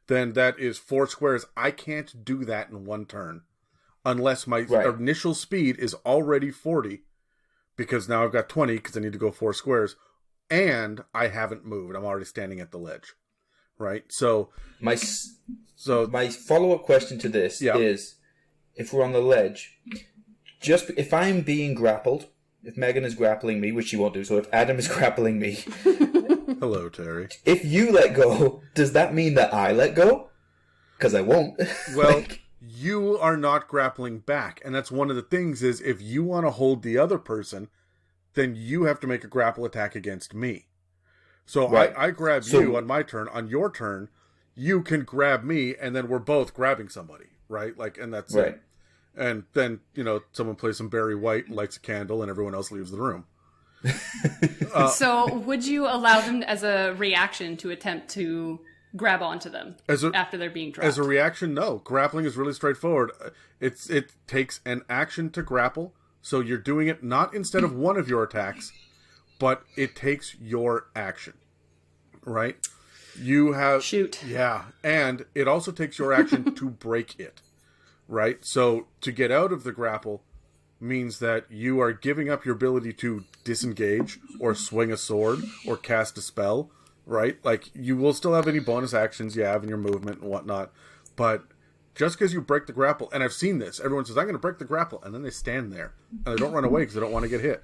S1: then that is 4 squares. I can't do that in one turn. Unless my initial speed is already 40, because now I've got 20, because I need to go 4 squares, and I haven't moved. I'm already standing at the ledge, right? So
S3: my follow-up question to this is, if we're on the ledge, just if I'm being grappled, if Megan is grappling me, which she won't do, so if Adam is grappling me...
S1: Hello, Terry.
S3: If you let go, does that mean that I let go? Because I won't.
S1: Well... You are not grappling back. And that's one of the things is if you want to hold the other person, then you have to make a grapple attack against me. So
S3: Right.
S1: I grab you on my turn. On your turn, you can grab me, and then we're both grabbing somebody, right? Like, and that's
S3: Right.
S1: it. And then, someone plays some Barry White, lights a candle, and everyone else leaves the room.
S2: So would you allow them as a reaction to attempt to grab onto them after they're being dropped?
S1: As a reaction, no. Grappling is really straightforward. It takes an action to grapple, so you're doing it not instead of one of your attacks, but it takes your action, right? You have...
S2: Shoot.
S1: Yeah, and it also takes your action to break it, right? So to get out of the grapple means that you are giving up your ability to disengage or swing a sword or cast a spell, right? Like, you will still have any bonus actions you have in your movement and whatnot, but just because you break the grapple, and I've seen this, everyone says, I'm going to break the grapple, and then they stand there, and they don't run away because they don't want to get hit.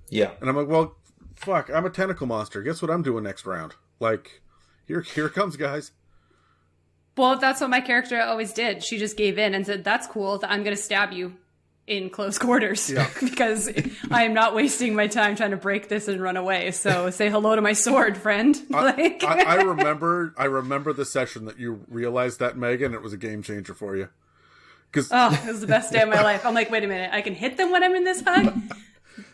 S3: Yeah.
S1: And I'm like, well, fuck, I'm a tentacle monster. Guess what I'm doing next round? Like, here it comes, guys.
S2: Well, that's what my character always did. She just gave in and said, that's cool, I'm going to stab you in close quarters because I am not wasting my time trying to break this and run away. So say hello to my sword, friend.
S1: I remember the session that you realized that, Megan. It was a game changer for you.
S2: It was the best day of my life. I'm like, wait a minute, I can hit them when I'm in this hug?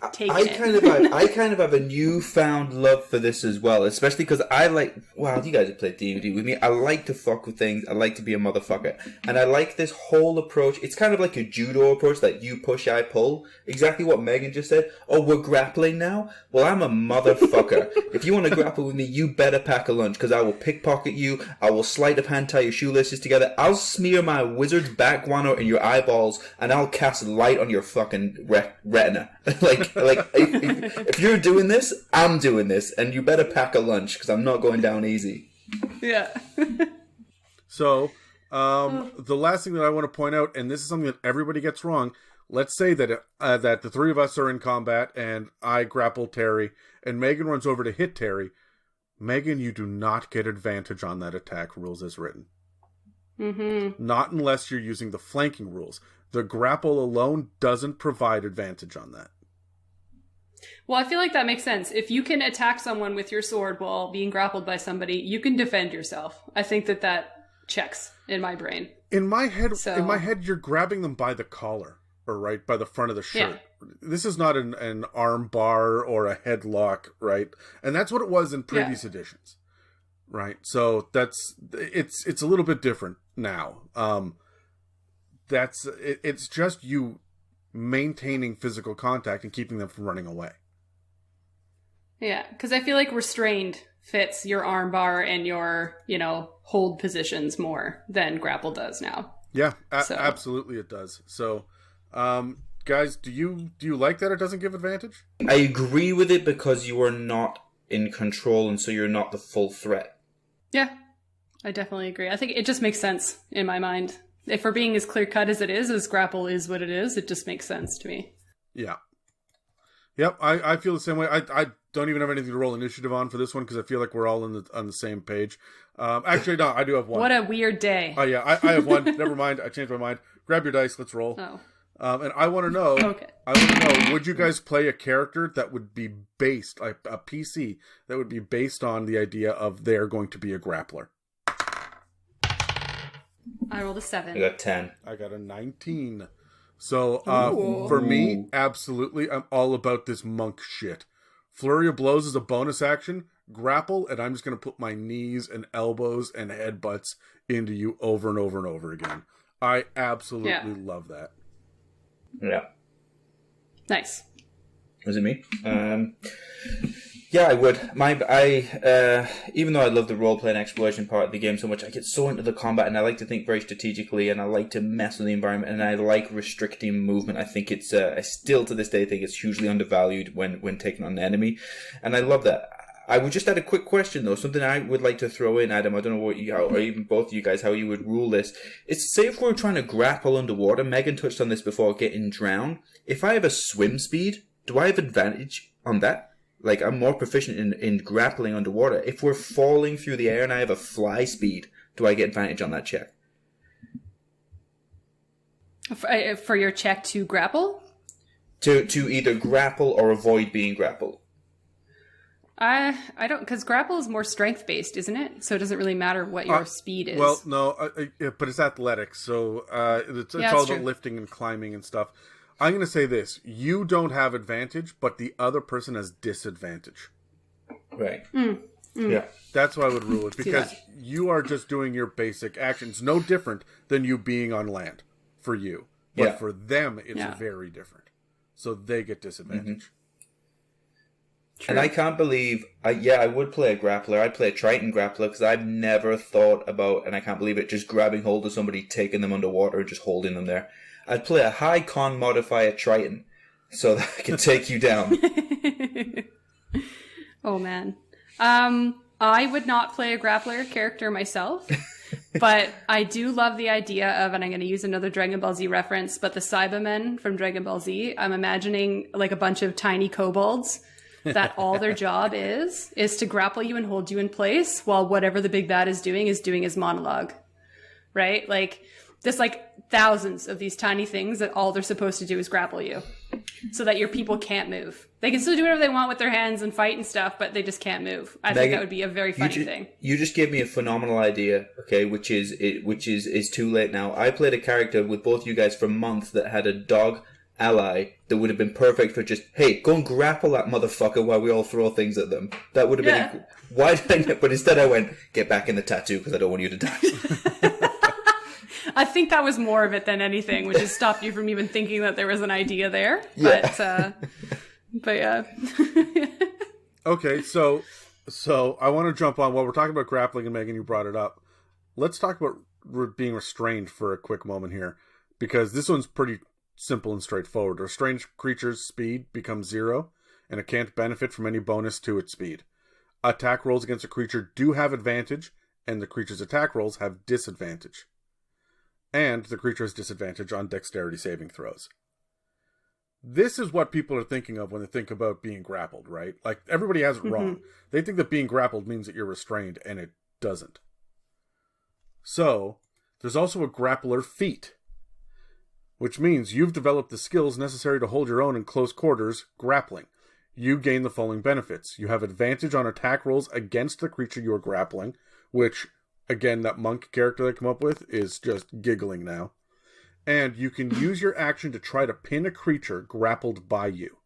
S3: I kind of have a newfound love for this as well, especially because you guys have played D&D with me. I like to fuck with things. I like to be a motherfucker. And I like this whole approach. It's kind of like a judo approach that you push, I pull. Exactly what Megan just said. Oh, we're grappling now? Well, I'm a motherfucker. If you want to grapple with me, you better pack a lunch, because I will pickpocket you. I will sleight of hand tie your shoelaces together. I'll smear my wizard's back guano in your eyeballs, and I'll cast light on your fucking retina. If you're doing this, I'm doing this, and you better pack a lunch, because I'm not going down easy.
S2: Yeah.
S1: So, the last thing that I want to point out, and this is something that everybody gets wrong, let's say that that the three of us are in combat, and I grapple Terry, and Megan runs over to hit Terry. Megan, you do not get advantage on that attack, rules as written.
S2: Mm-hmm.
S1: Not unless you're using the flanking rules. The grapple alone doesn't provide advantage on that.
S2: Well, I feel like that makes sense. If you can attack someone with your sword while being grappled by somebody, you can defend yourself. I think that checks in my brain.
S1: In my head, you're grabbing them by the collar, or right by the front of the shirt.
S2: Yeah.
S1: This is not an arm bar or a headlock, right? And that's what it was in previous editions, right? So it's a little bit different now. It's just you maintaining physical contact and keeping them from running away.
S2: Yeah, because I feel like restrained fits your arm bar and your, hold positions more than grapple does now.
S1: Yeah, absolutely it does. So, guys, do you like that it doesn't give advantage?
S3: I agree with it because you are not in control, and so you're not the full threat.
S2: Yeah, I definitely agree. I think it just makes sense in my mind. If we're being as clear-cut as it is, as grapple is what it is, it just makes sense to me.
S1: Yeah. Yep, I feel the same way. I don't even have anything to roll initiative on for this one because I feel like we're all on the same page. Actually, no, I do have one.
S2: What a weird day.
S1: Oh, yeah, I have one. Never mind. I changed my mind. Grab your dice. Let's roll.
S2: Oh.
S1: And I want to know, would you guys play a character that would be based, like a PC, that would be based on the idea of they're going to be a grappler?
S2: I rolled a 7.
S3: I got 10.
S1: I got a 19. So, for me, absolutely, I'm all about this monk shit. Flurry of blows is a bonus action, grapple, and I'm just going to put my knees and elbows and headbutts into you over and over and over again. I absolutely love that.
S3: Yeah.
S2: Nice.
S3: Was it me? Yeah, I would. Even though I love the role-playing exploration part of the game so much, I get so into the combat, and I like to think very strategically, and I like to mess with the environment, and I like restricting movement. I think it's, I still to this day think it's hugely undervalued when taking on an enemy, and I love that. I would just add a quick question, though, something I would like to throw in, Adam. I don't know or even both of you guys, how you would rule this. It's, say if we're trying to grapple underwater, Megan touched on this before, getting drowned. If I have a swim speed, do I have advantage on that? Like, I'm more proficient in grappling underwater. If we're falling through the air and I have a fly speed, do I get advantage on that check?
S2: For your check to grapple?
S3: To either grapple or avoid being grappled.
S2: I don't, because grapple is more strength based, isn't it? So it doesn't really matter what your speed is.
S1: Well, no, but it's athletics, so it's all about lifting and climbing and stuff. I'm going to say this: you don't have advantage, but the other person has disadvantage.
S3: Right. Yeah.
S1: That's why I would rule it, because you are just doing your basic actions, no different than you being on land for you. But for them, it's very different. So they get disadvantage.
S3: And I can't believe, I would play a grappler. I'd play a Triton grappler because I've never thought about, and I can't believe it, just grabbing hold of somebody, taking them underwater, and just holding them there. I'd play a high con modifier Triton so that I can take you down.
S2: Oh, man. I would not play a grappler character myself, but I do love the idea of, and I'm going to use another Dragon Ball Z reference, but the Cybermen from Dragon Ball Z, I'm imagining like a bunch of tiny kobolds that all their job is to grapple you and hold you in place while whatever the big bad is doing his monologue, right? Like, there's like thousands of these tiny things that all they're supposed to do is grapple you so that your people can't move. They can still do whatever they want with their hands and fight and stuff, but they just can't move. I think that would be a very funny thing.
S3: You just gave me a phenomenal idea, okay, which is too late now. I played a character with both you guys for months that had a dog ally that would have been perfect for just, hey, go and grapple that motherfucker while we all throw things at them. That would have been... Why did I... But instead I went, get back in the tattoo because I don't want you to die.
S2: I think that was more of it than anything, which has stopped you from even thinking that there was an idea there. Yeah. But yeah.
S1: Okay, so I want to jump on, while we're talking about grappling, and Megan, you brought it up. Let's talk about being restrained for a quick moment here, because this one's pretty simple and straightforward. A restrained creature's speed becomes 0, and it can't benefit from any bonus to its speed. Attack rolls against a creature do have advantage, and the creature's attack rolls have disadvantage. And the creature has disadvantage on dexterity saving throws. This is what people are thinking of when they think about being grappled, right? Like, everybody has it wrong. They think that being grappled means that you're restrained, and it doesn't. So, there's also a grappler feat, which means you've developed the skills necessary to hold your own in close quarters, grappling. You gain the following benefits. You have advantage on attack rolls against the creature you are grappling, which, again, that monk character I come up with is just giggling now. And you can use your action to try to pin a creature grappled by you.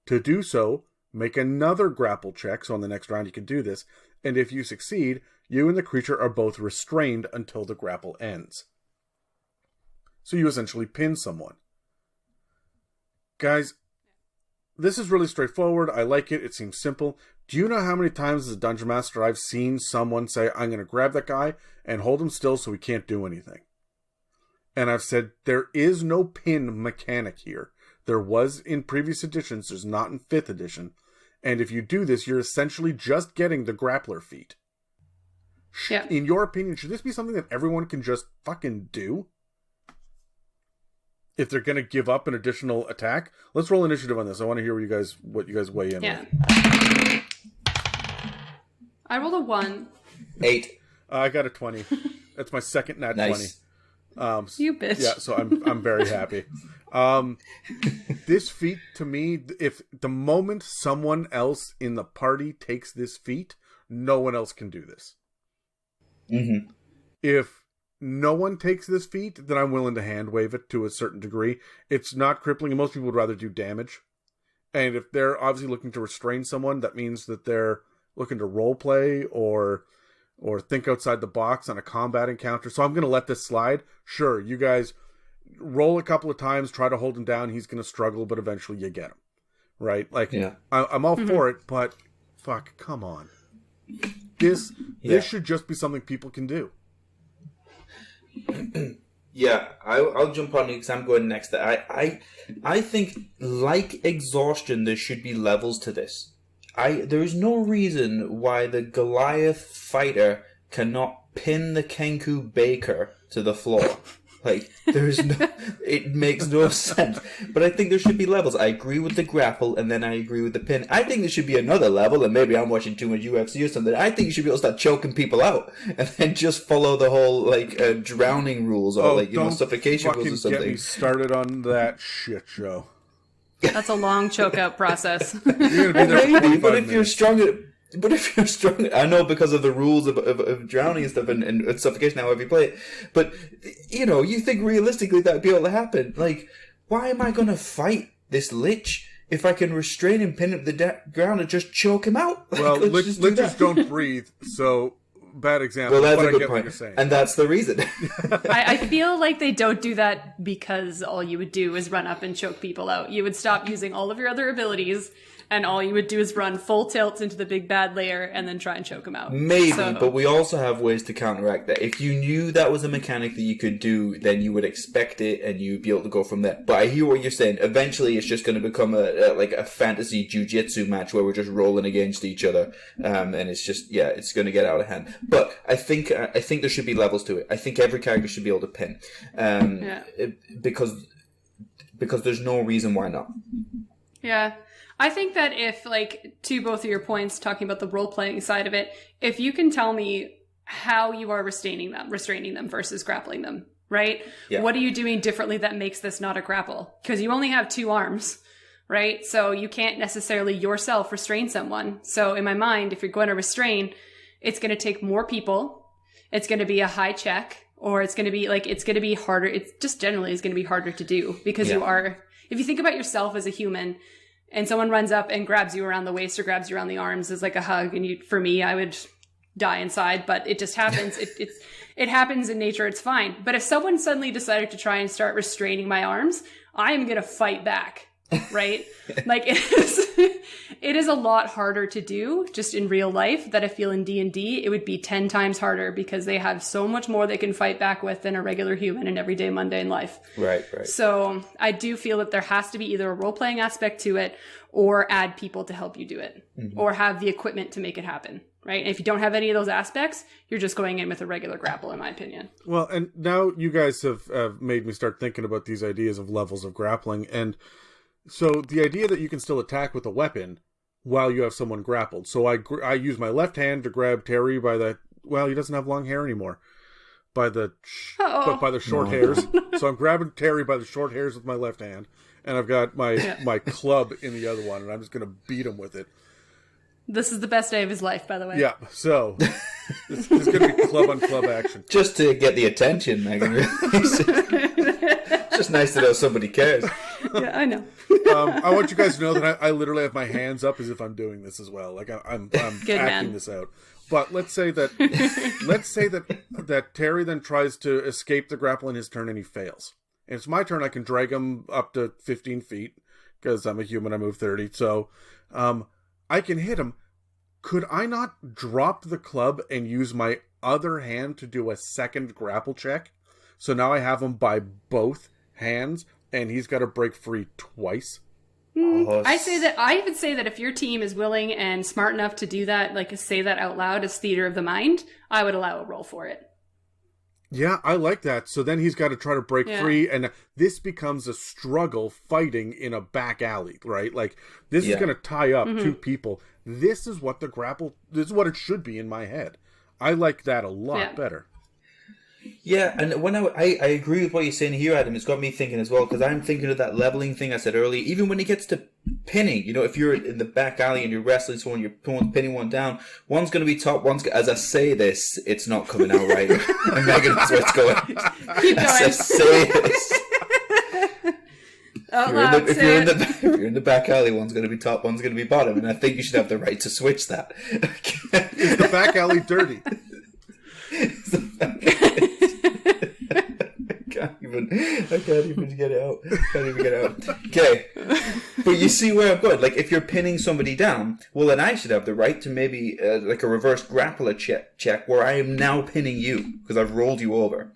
S1: To do so, make another grapple check, so on the next round you can do this, and if you succeed, you and the creature are both restrained until the grapple ends. So you essentially pin someone. Guys, this is really straightforward. I like it. It seems simple. Do you know how many times as a Dungeon Master I've seen someone say, I'm going to grab that guy and hold him still so he can't do anything? And I've said, there is no pin mechanic here. There was in previous editions, there's not in 5th edition. And if you do this, you're essentially just getting the grappler feat.
S2: Yeah.
S1: In your opinion, should this be something that everyone can just fucking do? If they're going to give up an additional attack? Let's roll initiative on this. I want to hear what you guys weigh in with.
S2: I rolled a 1.
S3: 8.
S1: I got a 20. That's my second nat 20.
S2: You bitch.
S1: Yeah, so I'm very happy. This feat, to me, if the moment someone else in the party takes this feat, no one else can do this.
S3: Mm-hmm.
S1: If no one takes this feat, then I'm willing to hand wave it to a certain degree. It's not crippling, and most people would rather do damage. And if they're obviously looking to restrain someone, that means that they're looking to roleplay or think outside the box on a combat encounter. So I'm going to let this slide. Sure, you guys roll a couple of times, try to hold him down. He's going to struggle, but eventually you get him. Right? Like, yeah. I'm all for it, but fuck, come on. This should just be something people can do.
S3: Yeah, I'll jump on you because I'm going next. I think, like exhaustion, there should be levels to this. There is no reason why the Goliath fighter cannot pin the Kenku baker to the floor. Like, it makes no sense. But I think there should be levels. I agree with the grapple, and then I agree with the pin. I think there should be another level, and maybe I'm watching too much UFC or something. I think you should be able to start choking people out, and then just follow the whole, drowning rules, or, suffocation rules or something.
S1: Don't get me started on that shit show.
S2: That's a long choke out process.
S1: You're gonna be there for
S3: Maybe,
S1: 25
S3: but if you're
S1: minutes.
S3: strong, I know because of the rules of drowning and stuff and suffocation, however you play it. But you think realistically that would be able to happen. Like, why am I going to fight this lich if I can restrain him, pin him to the ground, and just choke him out?
S1: Well,
S3: Let's
S1: liches don't breathe, so bad example.
S3: Well, that's
S1: but
S3: a
S1: I
S3: good
S1: get what
S3: point,
S1: you're saying.
S3: and that's the reason.
S2: I feel like they don't do that because all you would do is run up and choke people out. You would stop using all of your other abilities, and all you would do is run full tilt into the big bad layer and then try and choke them out.
S3: Maybe, but we also have ways to counteract that. If you knew that was a mechanic that you could do, then you would expect it and you'd be able to go from there. But I hear what you're saying. Eventually, it's just going to become a fantasy jiu-jitsu match where we're just rolling against each other, and it's just it's going to get out of hand. But I think there should be levels to it. I think every character should be able to pin, because there's no reason why not.
S2: Yeah. I think that if, like, to both of your points, talking about the role-playing side of it, if you can tell me how you are restraining them versus grappling them, right?
S3: Yeah.
S2: What are you doing differently that makes this not a grapple? Because you only have 2 arms, right? So you can't necessarily yourself restrain someone. So in my mind, if you're going to restrain, it's going to take more people, it's going to be a high check, or it's going to be harder. It's just generally is going to be harder to do because you are, if you think about yourself as a human, and someone runs up and grabs you around the waist or grabs you around the arms as like a hug, and for me, I would die inside, but it just happens. It happens in nature. It's fine. But if someone suddenly decided to try and start restraining my arms, I am going to fight back, right? Like it is a lot harder to do just in real life that I feel in D&D. It would be 10 times harder because they have so much more they can fight back with than a regular human in everyday mundane life.
S3: Right.
S2: So I do feel that there has to be either a role-playing aspect to it or add people to help you do it, or have the equipment to make it happen. Right. And if you don't have any of those aspects, you're just going in with a regular grapple, in my opinion.
S1: Well, and now you guys have made me start thinking about these ideas of levels of grappling. And so the idea that you can still attack with a weapon while you have someone grappled. So I use my left hand to grab Terry by the, well, he doesn't have long hair anymore, by the short hairs. So I'm grabbing Terry by the short hairs with my left hand, and I've got my club in the other one, and I'm just going to beat him with it.
S2: This is the best day of his life, by the way.
S1: Yeah, so this is going to be club on club action.
S3: Just to get the attention, Megan. It's just nice to know somebody cares.
S2: Yeah, I know.
S1: I want you guys to know that I literally have my hands up as if I'm doing this as well. Like I'm acting this out. But let's say that Terry then tries to escape the grapple in his turn and he fails. And it's my turn. I can drag him up to 15 feet because I'm a human. I move 30. So I can hit him. Could I not drop the club and use my other hand to do a second grapple check? So now I have him by both hands, and he's got to break free twice.
S2: I would say that if your team is willing and smart enough to do that, like say that out loud as theater of the mind, I would allow a roll for it.
S1: Yeah, I like that. So then he's got to try to break free, and this becomes a struggle fighting in a back alley, right? Like, this is going to tie up 2 people. This is what this is what it should be in my head. I like that a lot better.
S3: Yeah, and when I agree with what you're saying here, Adam, it's got me thinking as well, because I'm thinking of that leveling thing I said earlier. Even when it gets to pinning, if you're in the back alley and you're wrestling someone, you're pinning one down, one's going to be top, as I say this, it's not coming out right. And Megan knows where it's going.
S2: Keep going.
S3: As I say this. If you're in the back alley, one's going to be top, one's going to be bottom, and I think you should have the right to switch that.
S1: Is the back alley dirty?
S3: I can't even get it out. Okay. But you see where I'm going. Like, if you're pinning somebody down, well, then I should have the right to maybe, like a reverse grappler check where I am now pinning you because I've rolled you over.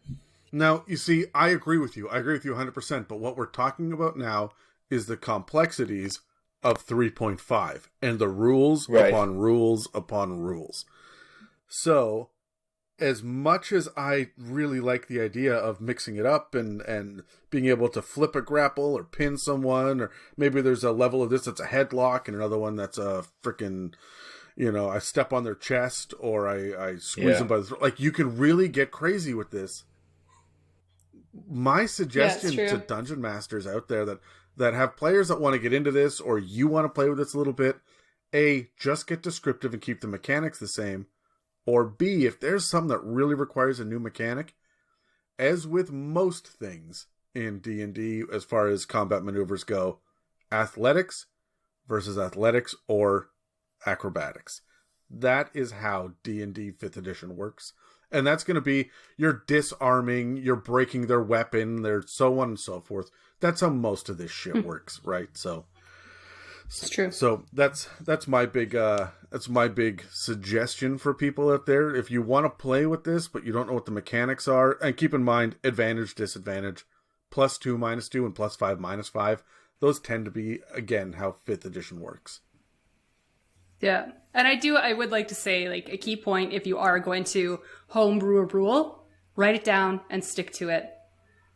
S1: Now, you see, I agree with you. I agree with you 100%. But what we're talking about now is the complexities of 3.5 and the rules upon rules upon rules. So, as much as I really like the idea of mixing it up and being able to flip a grapple or pin someone, or maybe there's a level of this that's a headlock and another one that's a freaking, I step on their chest or I squeeze them by the throat. Like, you can really get crazy with this. My suggestion to dungeon masters out there that that have players that want to get into this, or you want to play with this a little bit, A, just get descriptive and keep the mechanics the same, or B, if there's something that really requires a new mechanic, as with most things in D&D as far as combat maneuvers go, athletics versus athletics or acrobatics. That is how D&D 5th edition works. And that's going to be you're disarming, you're breaking their weapon, their so on and so forth. That's how most of this shit works, right? So
S2: it's true.
S1: So that's my big suggestion for people out there. If you want to play with this, but you don't know what the mechanics are, and keep in mind advantage, disadvantage, +2, -2, and +5, -5. Those tend to be, again, how 5th edition works.
S2: Yeah. And I would like to say, like, a key point, if you are going to homebrew a rule, write it down and stick to it.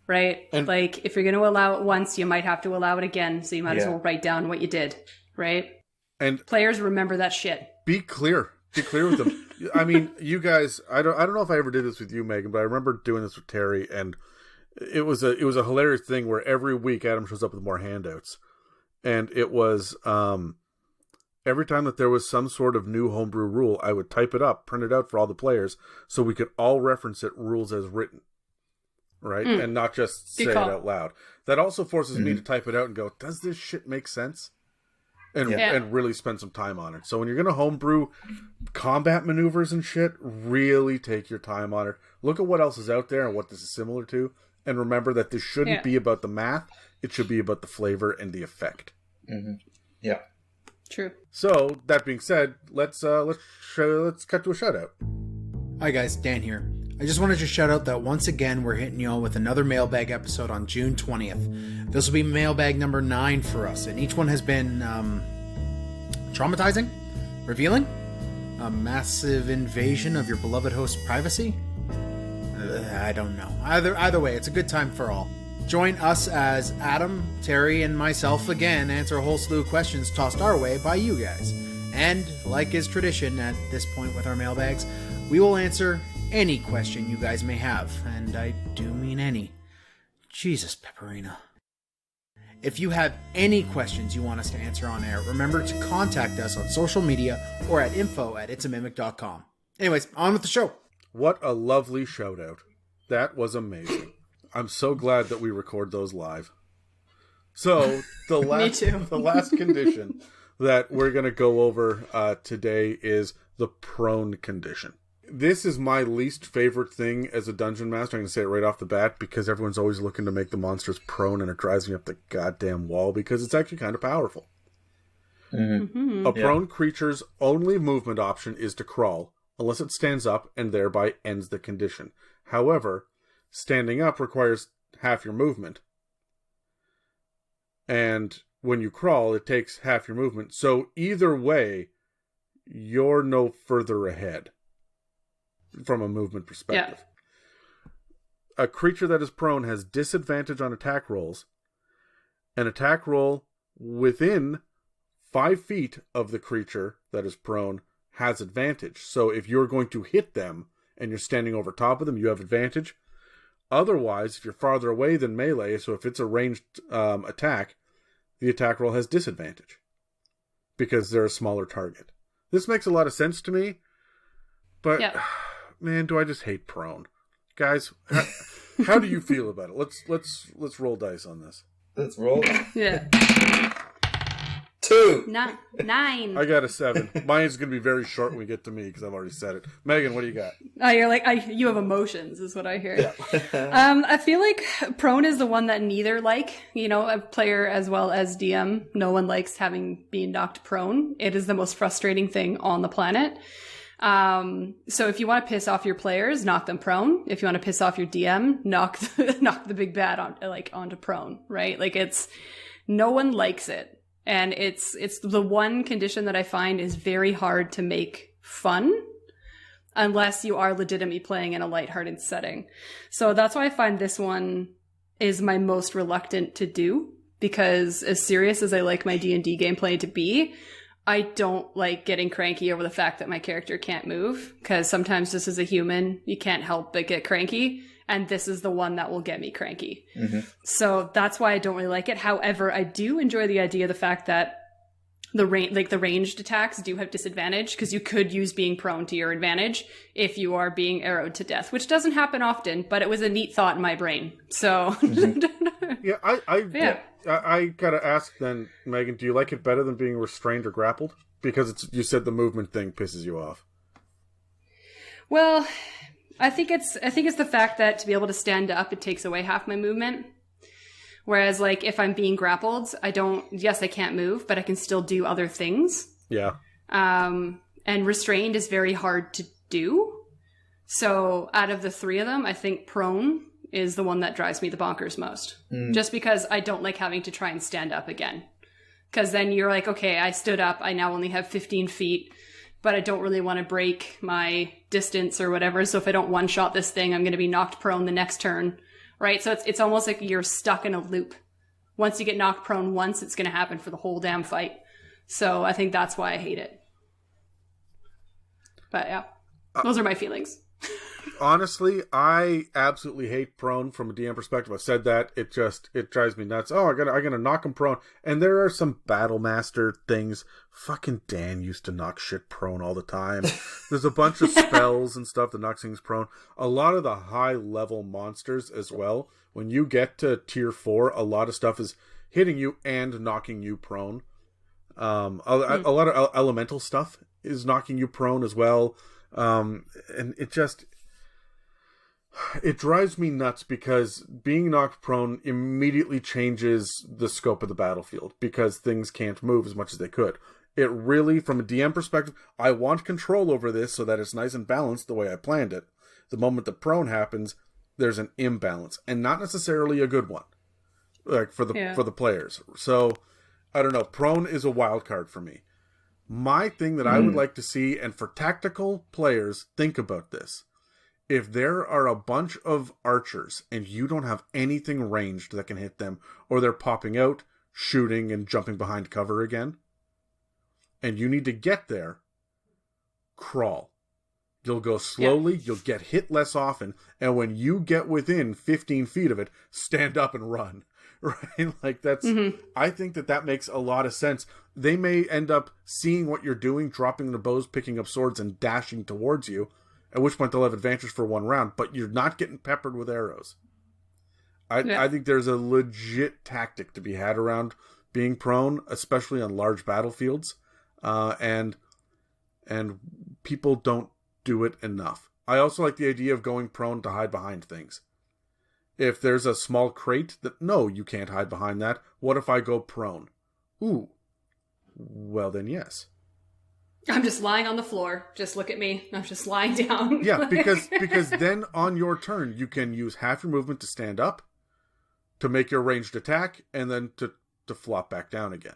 S2: Right? And like, if you're going to allow it once, you might have to allow it again. So you might as well write down what you did. Right? And players remember that shit.
S1: Be clear. Be clear with them. I mean, you guys, I don't know if I ever did this with you, Megan, but I remember doing this with Terry, and it was a hilarious thing where every week Adam shows up with more handouts. And it was, every time that there was some sort of new homebrew rule, I would type it up, print it out for all the players, so we could all reference it rules as written. Right? And not just say it out loud. That also forces me to type it out and go, does this shit make sense? And really spend some time on it. So when you're going to homebrew combat maneuvers and shit, really take your time on it. Look at what else is out there and what this is similar to. And remember that this shouldn't be about the math. It should be about the flavor and the effect.
S3: Mm-hmm. Yeah.
S2: True.
S1: So, that being said, let's cut to a shout out.
S5: Hi guys, Dan here. I just wanted to shout out that once again we're hitting y'all with another mailbag episode on June 20th. This will be mailbag number 9 for us, and each one has been traumatizing, revealing, a massive invasion of your beloved host's privacy. I don't know. Either way, it's a good time for all. Join us as Adam, Terry, and myself again answer a whole slew of questions tossed our way by you guys. And, like is tradition at this point with our mailbags, we will answer any question you guys may have, and I do mean any. Jesus, Pepperina. If you have any questions you want us to answer on air, remember to contact us on social media or at info@itsamimic.com. Anyways, on with the show.
S1: What a lovely shout out. That was amazing. I'm so glad that we record those live. So, the last condition that we're going to go over today is the prone condition. This is my least favorite thing as a dungeon master. I'm going to say it right off the bat because everyone's always looking to make the monsters prone and it drives me up the goddamn wall because it's actually kind of powerful. Mm-hmm. A prone creature's only movement option is to crawl, unless it stands up and thereby ends the condition. However, standing up requires half your movement. And when you crawl, it takes half your movement. So either way, you're no further ahead from a movement perspective. Yeah. A creature that is prone has disadvantage on attack rolls. An attack roll within 5 feet of the creature that is prone has advantage. So if you're going to hit them and you're standing over top of them, you have advantage. Otherwise, if you're farther away than melee, so if it's a ranged attack, the attack roll has disadvantage because they're a smaller target. This makes a lot of sense to me, but man, do I just hate prone. Guys, how do you feel about it? Let's roll dice on this.
S3: Let's roll.
S2: Yeah.
S3: 2.
S2: 9.
S1: I got a 7. Mine's going to be very short when we get to me because I've already said it. Megan, what do you got?
S2: You're like, you have emotions is what I hear. Yeah. I feel like prone is the one that neither a player as well as DM, no one likes being knocked prone. It is the most frustrating thing on the planet. So if you want to piss off your players, knock them prone. If you want to piss off your DM, knock the big bad onto prone, right? Like no one likes it. And it's the one condition that I find is very hard to make fun unless you are legitimately playing in a lighthearted setting. So that's why I find this one is my most reluctant to do, because as serious as I like my D&D gameplay to be, I don't like getting cranky over the fact that my character can't move, because sometimes just as a human, you can't help but get cranky. and this is the one that will get me cranky.
S3: Mm-hmm.
S2: So that's why I don't really like it. However, I do enjoy the idea of the fact that the ranged attacks do have disadvantage, because you could use being prone to your advantage if you are being arrowed to death, which doesn't happen often, but it was a neat thought in my brain. So
S1: Yeah, I gotta ask then, Megan, do you like it better than being restrained or grappled? Because you said the movement thing pisses you off.
S2: Well, I think it's the fact that to be able to stand up, it takes away half my movement. Whereas, like, if I'm being grappled, I can't move, but I can still do other things.
S1: Yeah.
S2: And restrained is very hard to do. So out of the three of them, I think prone is the one that drives me the bonkers most. Just because I don't like having to try and stand up again. Because then you're like, okay, I stood up, I now only have 15 feet, but I don't really want to break my distance or whatever. So if I don't one-shot this thing, I'm going to be knocked prone the next turn. Right? So it's almost like you're stuck in a loop. Once you get knocked prone once, it's going to happen for the whole damn fight. So I think that's why I hate it. But yeah, those are my feelings.
S1: Honestly, I absolutely hate prone from a DM perspective. I've said that. It drives me nuts. Oh, I gotta knock him prone. And there are some battle master things. Fucking Dan used to knock shit prone all the time. There's a bunch of spells and stuff that knocks things prone. A lot of the high level monsters as well. When you get to tier 4, a lot of stuff is hitting you and knocking you prone. A lot of elemental stuff is knocking you prone as well. And it drives me nuts because being knocked prone immediately changes the scope of the battlefield because things can't move as much as they could. It really, from a DM perspective, I want control over this so that it's nice and balanced the way I planned it. The moment the prone happens, there's an imbalance, and not necessarily a good one, like for the players. So I don't know. Prone is a wild card for me. My thing that I would like to see, and for tactical players, think about this. If there are a bunch of archers and you don't have anything ranged that can hit them, or they're popping out, shooting, and jumping behind cover again, and you need to get there, crawl. You'll go slowly, you'll get hit less often, and when you get within 15 feet of it, stand up and run. Right? Like that's, I think that makes a lot of sense. They may end up seeing what you're doing, dropping the bows, picking up swords, and dashing towards you, at which point they'll have advantage for one round, but you're not getting peppered with arrows. I think there's a legit tactic to be had around being prone, especially on large battlefields, and people don't do it enough. I also like the idea of going prone to hide behind things. If there's a small crate that, no, you can't hide behind that. What if I go prone? Ooh. Well, then yes.
S2: I'm just lying on the floor. Just look at me. I'm just lying down.
S1: Yeah, because then on your turn, you can use half your movement to stand up, to make your ranged attack, and then to flop back down again.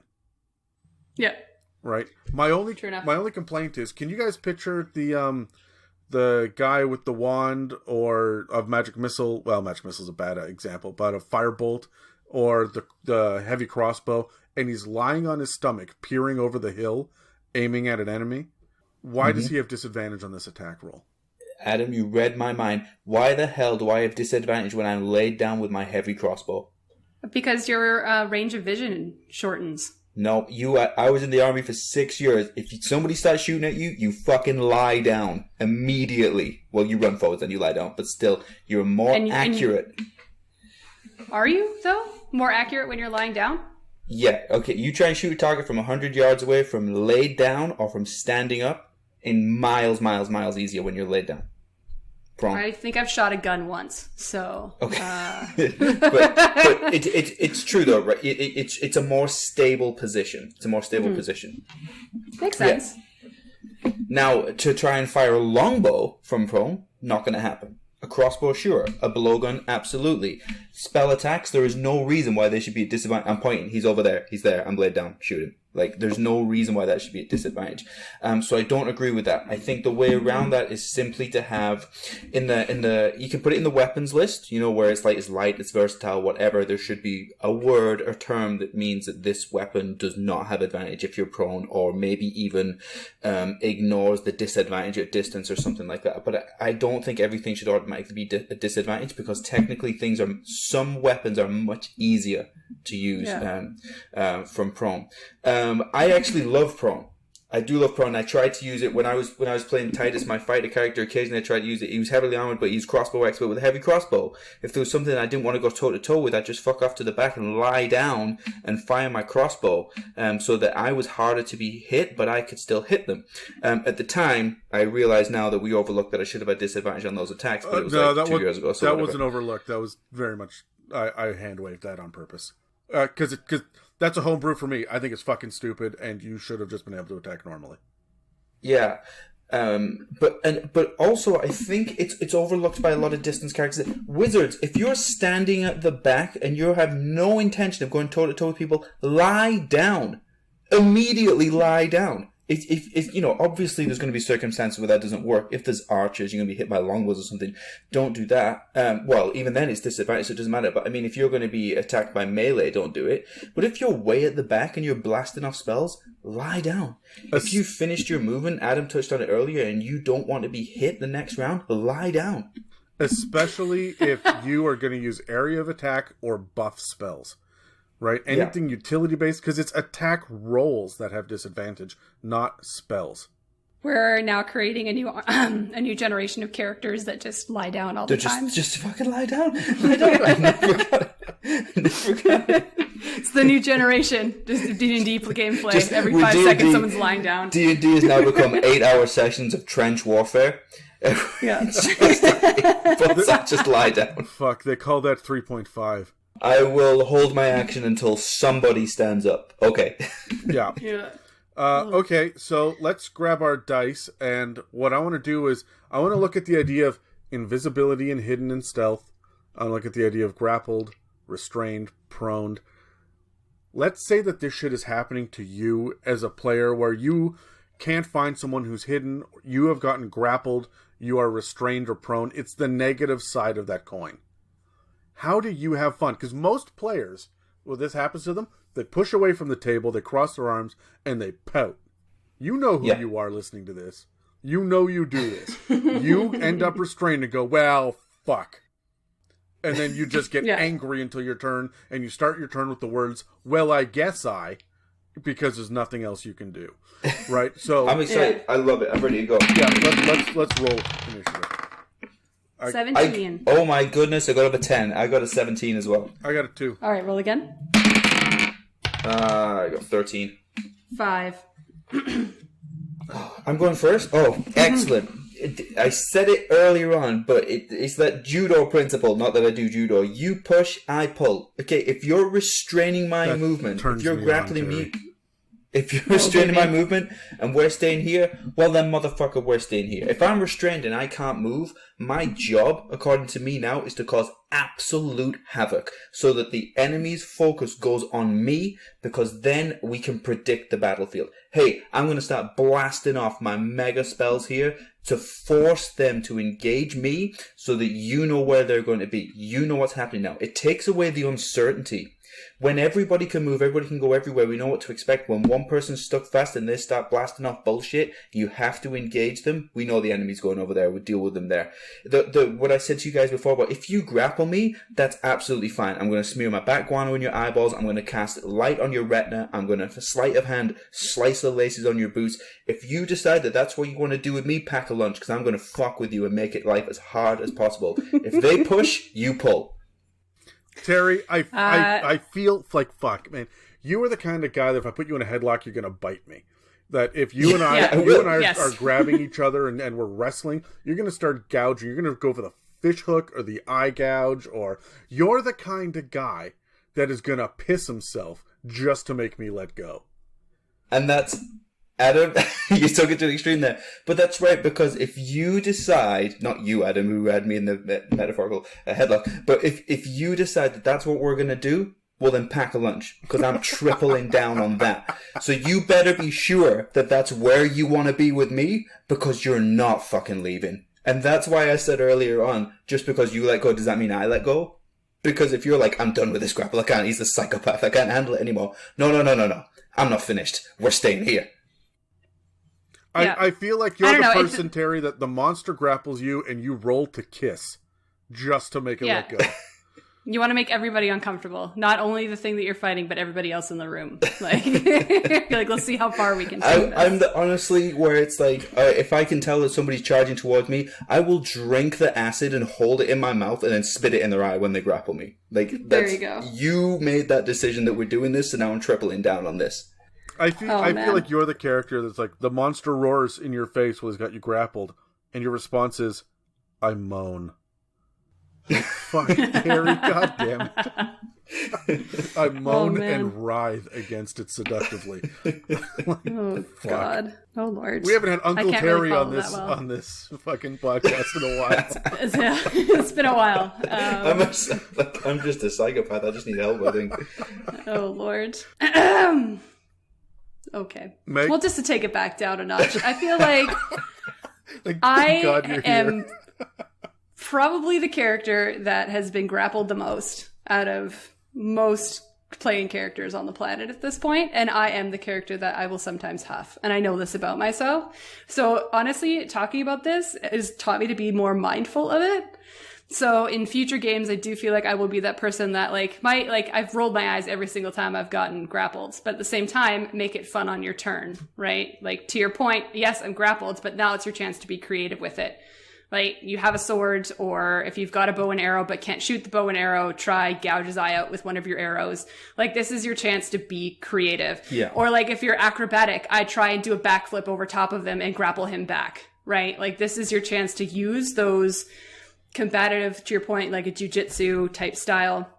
S2: Yeah.
S1: Right? My only complaint is, can you guys picture the guy with the wand or of magic missile? Well, magic missile is a bad example, but a firebolt or the heavy crossbow, and he's lying on his stomach, peering over the hill, aiming at an enemy. Why does he have disadvantage on this attack roll?
S3: Adam, you read my mind. Why the hell do I have disadvantage when I'm laid down with my heavy crossbow?
S2: Because your range of vision shortens.
S3: No, I was in the army for 6 years. If somebody starts shooting at you, you fucking lie down immediately. Well, you run forwards and you lie down, but still, you're more accurate.
S2: Are you, though? More accurate when you're lying down?
S3: Yeah, okay. You try and shoot a target from 100 yards away from laid down or from standing up, in miles easier when you're laid down. Prone.
S2: I think I've shot a gun once, so...
S3: Okay. but it's true, though, right? It's a more stable position. It's a more stable position.
S2: Makes sense.
S3: Yeah. Now, to try and fire a longbow from prone, not going to happen. A crossbow, sure. A blowgun, absolutely. Spell attacks, there is no reason why they should be at disadvantage. I'm pointing. He's over there. He's there. I'm laid down. Shoot him. Like, there's no reason why that should be a disadvantage. So I don't agree with that. I think the way around that is simply to have in the you can put it in the weapons list, where it's like it's light, it's versatile, whatever. There should be a word or term that means that this weapon does not have advantage if you're prone, or maybe even ignores the disadvantage at distance or something like that. But I don't think everything should automatically be a disadvantage, because technically some weapons are much easier to use from prone. I actually love prone. I do love prone. I tried to use it when I was playing Titus, my fighter character. Occasionally I tried to use it. He was heavily armored, but he's crossbow expert with a heavy crossbow. If there was something I didn't want to go toe to toe with, I'd just fuck off to the back and lie down and fire my crossbow, so that I was harder to be hit, but I could still hit them. At the time, I realize now that we overlooked that I should have had disadvantage on those attacks. But it was 2 years ago. So
S1: that wasn't overlooked. That was very much. I hand waved that on purpose. Because that's a homebrew for me. I think it's fucking stupid, and you should have just been able to attack normally.
S3: Yeah, but also I think it's overlooked by a lot of distance characters. Wizards, if you're standing at the back and you have no intention of going toe to toe with people, lie down. Immediately lie down. If obviously there's going to be circumstances where that doesn't work. If there's archers, you're going to be hit by longbows or something. Don't do that. Well, even then it's disadvantage, so it doesn't matter. But I mean, if you're going to be attacked by melee, don't do it. But if you're way at the back and you're blasting off spells, lie down. If you finished your movement, Adam touched on it earlier, and you don't want to be hit the next round, lie down.
S1: Especially if you are going to use area of attack or buff spells. Right? Anything utility-based, because it's attack rolls that have disadvantage, not spells.
S2: We're now creating a new generation of characters that just lie down all the time.
S3: Just fucking lie down. Lie down. I never got it.
S2: It's the new generation. Just D&D gameplay. Every 5 seconds, someone's lying down.
S3: D&D has now become 8-hour sessions of trench warfare.
S2: Yeah.
S3: Just lie down.
S1: Fuck, they call that 3.5.
S3: I will hold my action until somebody stands up. Okay.
S1: Yeah. Okay, so let's grab our dice, and what I want to do is I want to look at the idea of invisibility and hidden and stealth. I want to look at the idea of grappled, restrained, proned. Let's say that this shit is happening to you as a player, where you can't find someone who's hidden, you have gotten grappled, you are restrained or prone. It's the negative side of that coin. How do you have fun? Because most players, when this happens to them, they push away from the table, they cross their arms, and they pout. You know who you are listening to this. You know you do this. You end up restrained and go, well, fuck. And then you just get angry until your turn, and you start your turn with the words, well, I guess because there's nothing else you can do. Right? So
S3: I'm excited. I love it. I'm ready to go.
S1: Yeah, let's roll initiative.
S2: 17.
S3: Oh my goodness, I got up a 10. I got a 17 as well.
S1: I got a 2.
S2: All right, roll again.
S3: I got 13.
S2: 5.
S3: I'm going first? Oh, excellent. I said it earlier on, but it's that judo principle, not that I do judo. You push, I pull. Okay, if you're restraining my movement, if you're grappling me... If you're restraining my movement and we're staying here, well then, motherfucker, we're staying here. If I'm restrained and I can't move, my job, according to me now, is to cause absolute havoc so that the enemy's focus goes on me, because then we can predict the battlefield. Hey, I'm going to start blasting off my mega spells here to force them to engage me so that you know where they're going to be. You know what's happening now. It takes away the uncertainty. When everybody can move, everybody can go everywhere, we know what to expect. When one person's stuck fast and they start blasting off bullshit, you have to engage them. We know the enemy's going over there. We'll deal with them there. What I said to you guys before about if you grapple me, that's absolutely fine. I'm going to smear my back guano in your eyeballs. I'm going to cast light on your retina. I'm going to, sleight of hand, slice the laces on your boots. If you decide that that's what you want to do with me, pack a lunch, because I'm going to fuck with you and make it life as hard as possible. If they push, you pull.
S1: Terry, I feel like, fuck, man. You are the kind of guy that if I put you in a headlock, you're going to bite me. That if you and I, are grabbing each other and we're wrestling, you're going to start gouging. You're going to go for the fish hook or the eye gouge, or you're the kind of guy that is going to piss himself just to make me let go.
S3: And that's... Adam, you took it to the extreme there. But that's right, because if you decide, not you, Adam, who had me in the metaphorical headlock, but if you decide that that's what we're going to do, Well, then pack a lunch, because I'm tripling down on that. So you better be sure that that's where you want to be with me, because you're not fucking leaving. And that's why I said earlier on, just because you let go, does that mean I let go? Because if you're like, I'm done with this grapple, I can't, he's a psychopath, I can't handle it anymore. No. I'm not finished. We're staying here.
S1: I feel like you're the person, Terry, that the monster grapples you and you roll to kiss just to make it let go.
S2: You want to make everybody uncomfortable. Not only the thing that you're fighting, but everybody else in the room. Like, let's see how far we can take this.
S3: I'm honestly where it's like, if I can tell that somebody's charging towards me, I will drink the acid and hold it in my mouth and then spit it in their eye when they grapple me. Like,
S2: there you go.
S3: You made that decision that we're doing this, and now I'm tripling down on this.
S1: I feel like you're the character that's like, the monster roars in your face when it's got you grappled, and your response is, I moan. Fuck, Terry, goddamn it. I moan and writhe against it seductively.
S2: Oh, God. Oh, Lord.
S1: We haven't had Uncle Terry on this fucking podcast in a while.
S2: It's been a while.
S3: I'm just a psychopath. I just need help, I think.
S2: Oh, Lord. Okay.
S1: Meg?
S2: Well, just to take it back down a notch, I feel like I am probably the character that has been grappled the most out of most playing characters on the planet at this point, and I am the character that I will sometimes huff, and I know this about myself. So honestly, talking about this has taught me to be more mindful of it. So in future games, I do feel like I will be that person that I've rolled my eyes every single time I've gotten grappled, but at the same time, make it fun on your turn, right? Like, to your point, yes, I'm grappled, but now it's your chance to be creative with it. Like, you have a sword, or if you've got a bow and arrow but can't shoot the bow and arrow, try gouge his eye out with one of your arrows. Like, this is your chance to be creative.
S3: Yeah.
S2: Or like, if you're acrobatic, I try and do a backflip over top of them and grapple him back, right? Like, this is your chance to use those combative, to your point, like a jujitsu type style,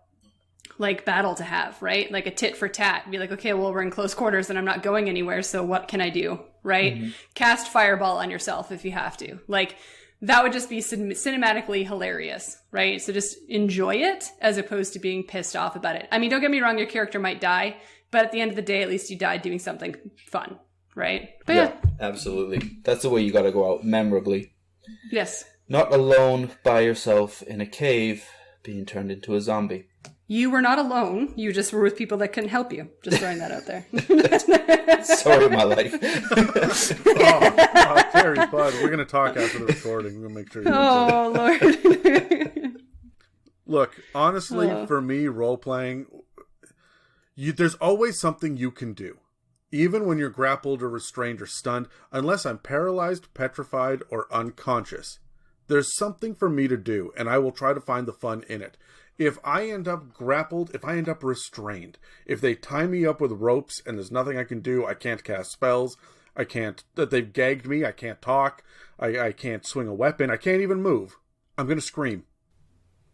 S2: like, battle to have, right? Like a tit for tat. Be like, okay, well, we're in close quarters and I'm not going anywhere, so what can I do, right? Mm-hmm. Cast fireball on yourself if you have to. Like, that would just be cinematically hilarious, right? So just enjoy it as opposed to being pissed off about it. I mean, don't get me wrong, your character might die, but at the end of the day, at least you died doing something fun, right? But yeah.
S3: Absolutely. That's the way you got to go out, memorably.
S2: Yes.
S3: Not alone by yourself in a cave being turned into a zombie.
S2: You were not alone. You just were with people that couldn't help you. Just throwing that out there.
S3: Story of my life.
S1: Terry's bud. We're going to talk after the recording. We're going to make sure you
S2: Lord.
S1: Look, honestly, for me, role-playing, there's always something you can do. Even when you're grappled or restrained or stunned, unless I'm paralyzed, petrified, or unconscious. There's something for me to do, and I will try to find the fun in it. If I end up grappled, if I end up restrained, if they tie me up with ropes and there's nothing I can do, I can't cast spells, they've gagged me, I can't talk, I can't swing a weapon, I can't even move, I'm going to scream.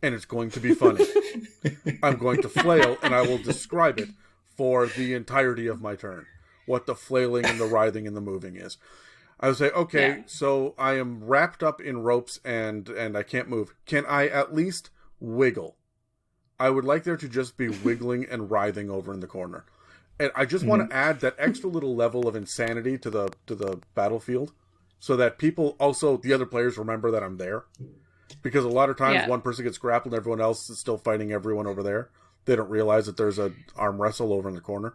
S1: And it's going to be funny. I'm going to flail, and I will describe it for the entirety of my turn. What the flailing and the writhing and the moving is. I would say, okay, so I am wrapped up in ropes and I can't move. Can I at least wiggle? I would like there to just be wiggling and writhing over in the corner. And I just want to add that extra little level of insanity to the battlefield so that people also, the other players, remember that I'm there. Because a lot of times one person gets grappled and everyone else is still fighting everyone over there. They don't realize that there's an arm wrestle over in the corner.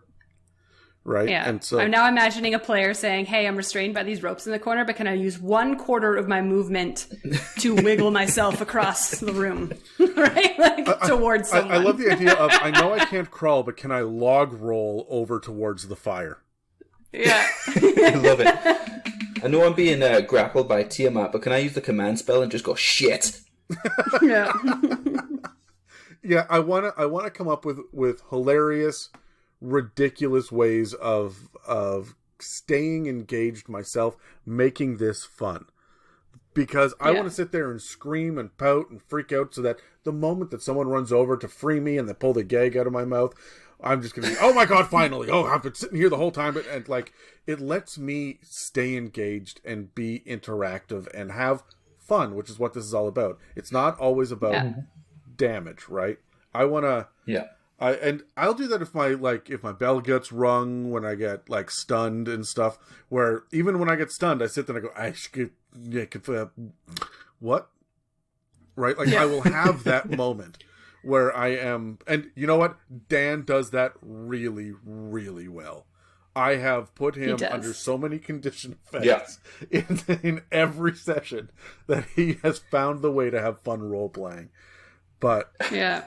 S1: Right?
S2: Yeah.
S1: And so
S2: I'm now imagining a player saying, hey, I'm restrained by these ropes in the corner, but can I use 1/4 of my movement to wiggle myself across the room? Right? Like, towards someone.
S1: I love the idea of, I know I can't crawl, but can I log roll over towards the fire?
S2: Yeah.
S3: I love it. I know I'm being grappled by Tiamat, but can I use the command spell and just go, shit?
S2: Yeah.
S1: Yeah, I wanna come up with hilarious, ridiculous ways of staying engaged myself, making this fun. Because I want to sit there and scream and pout and freak out so that the moment that someone runs over to free me and they pull the gag out of my mouth, I'm just going to be, oh my God, finally. Oh, I've been sitting here the whole time. And like, it lets me stay engaged and be interactive and have fun, which is what this is all about. It's not always about damage, right? I want to...
S3: Yeah.
S1: I'll do that if my bell gets rung, when I get like stunned and stuff. Where even when I get stunned, I sit there and I go, what? Right? Like I will have that moment where I am, and you know what? Dan does that really, really well. I have put him under so many condition effects in every session that he has found the way to have fun role playing. But I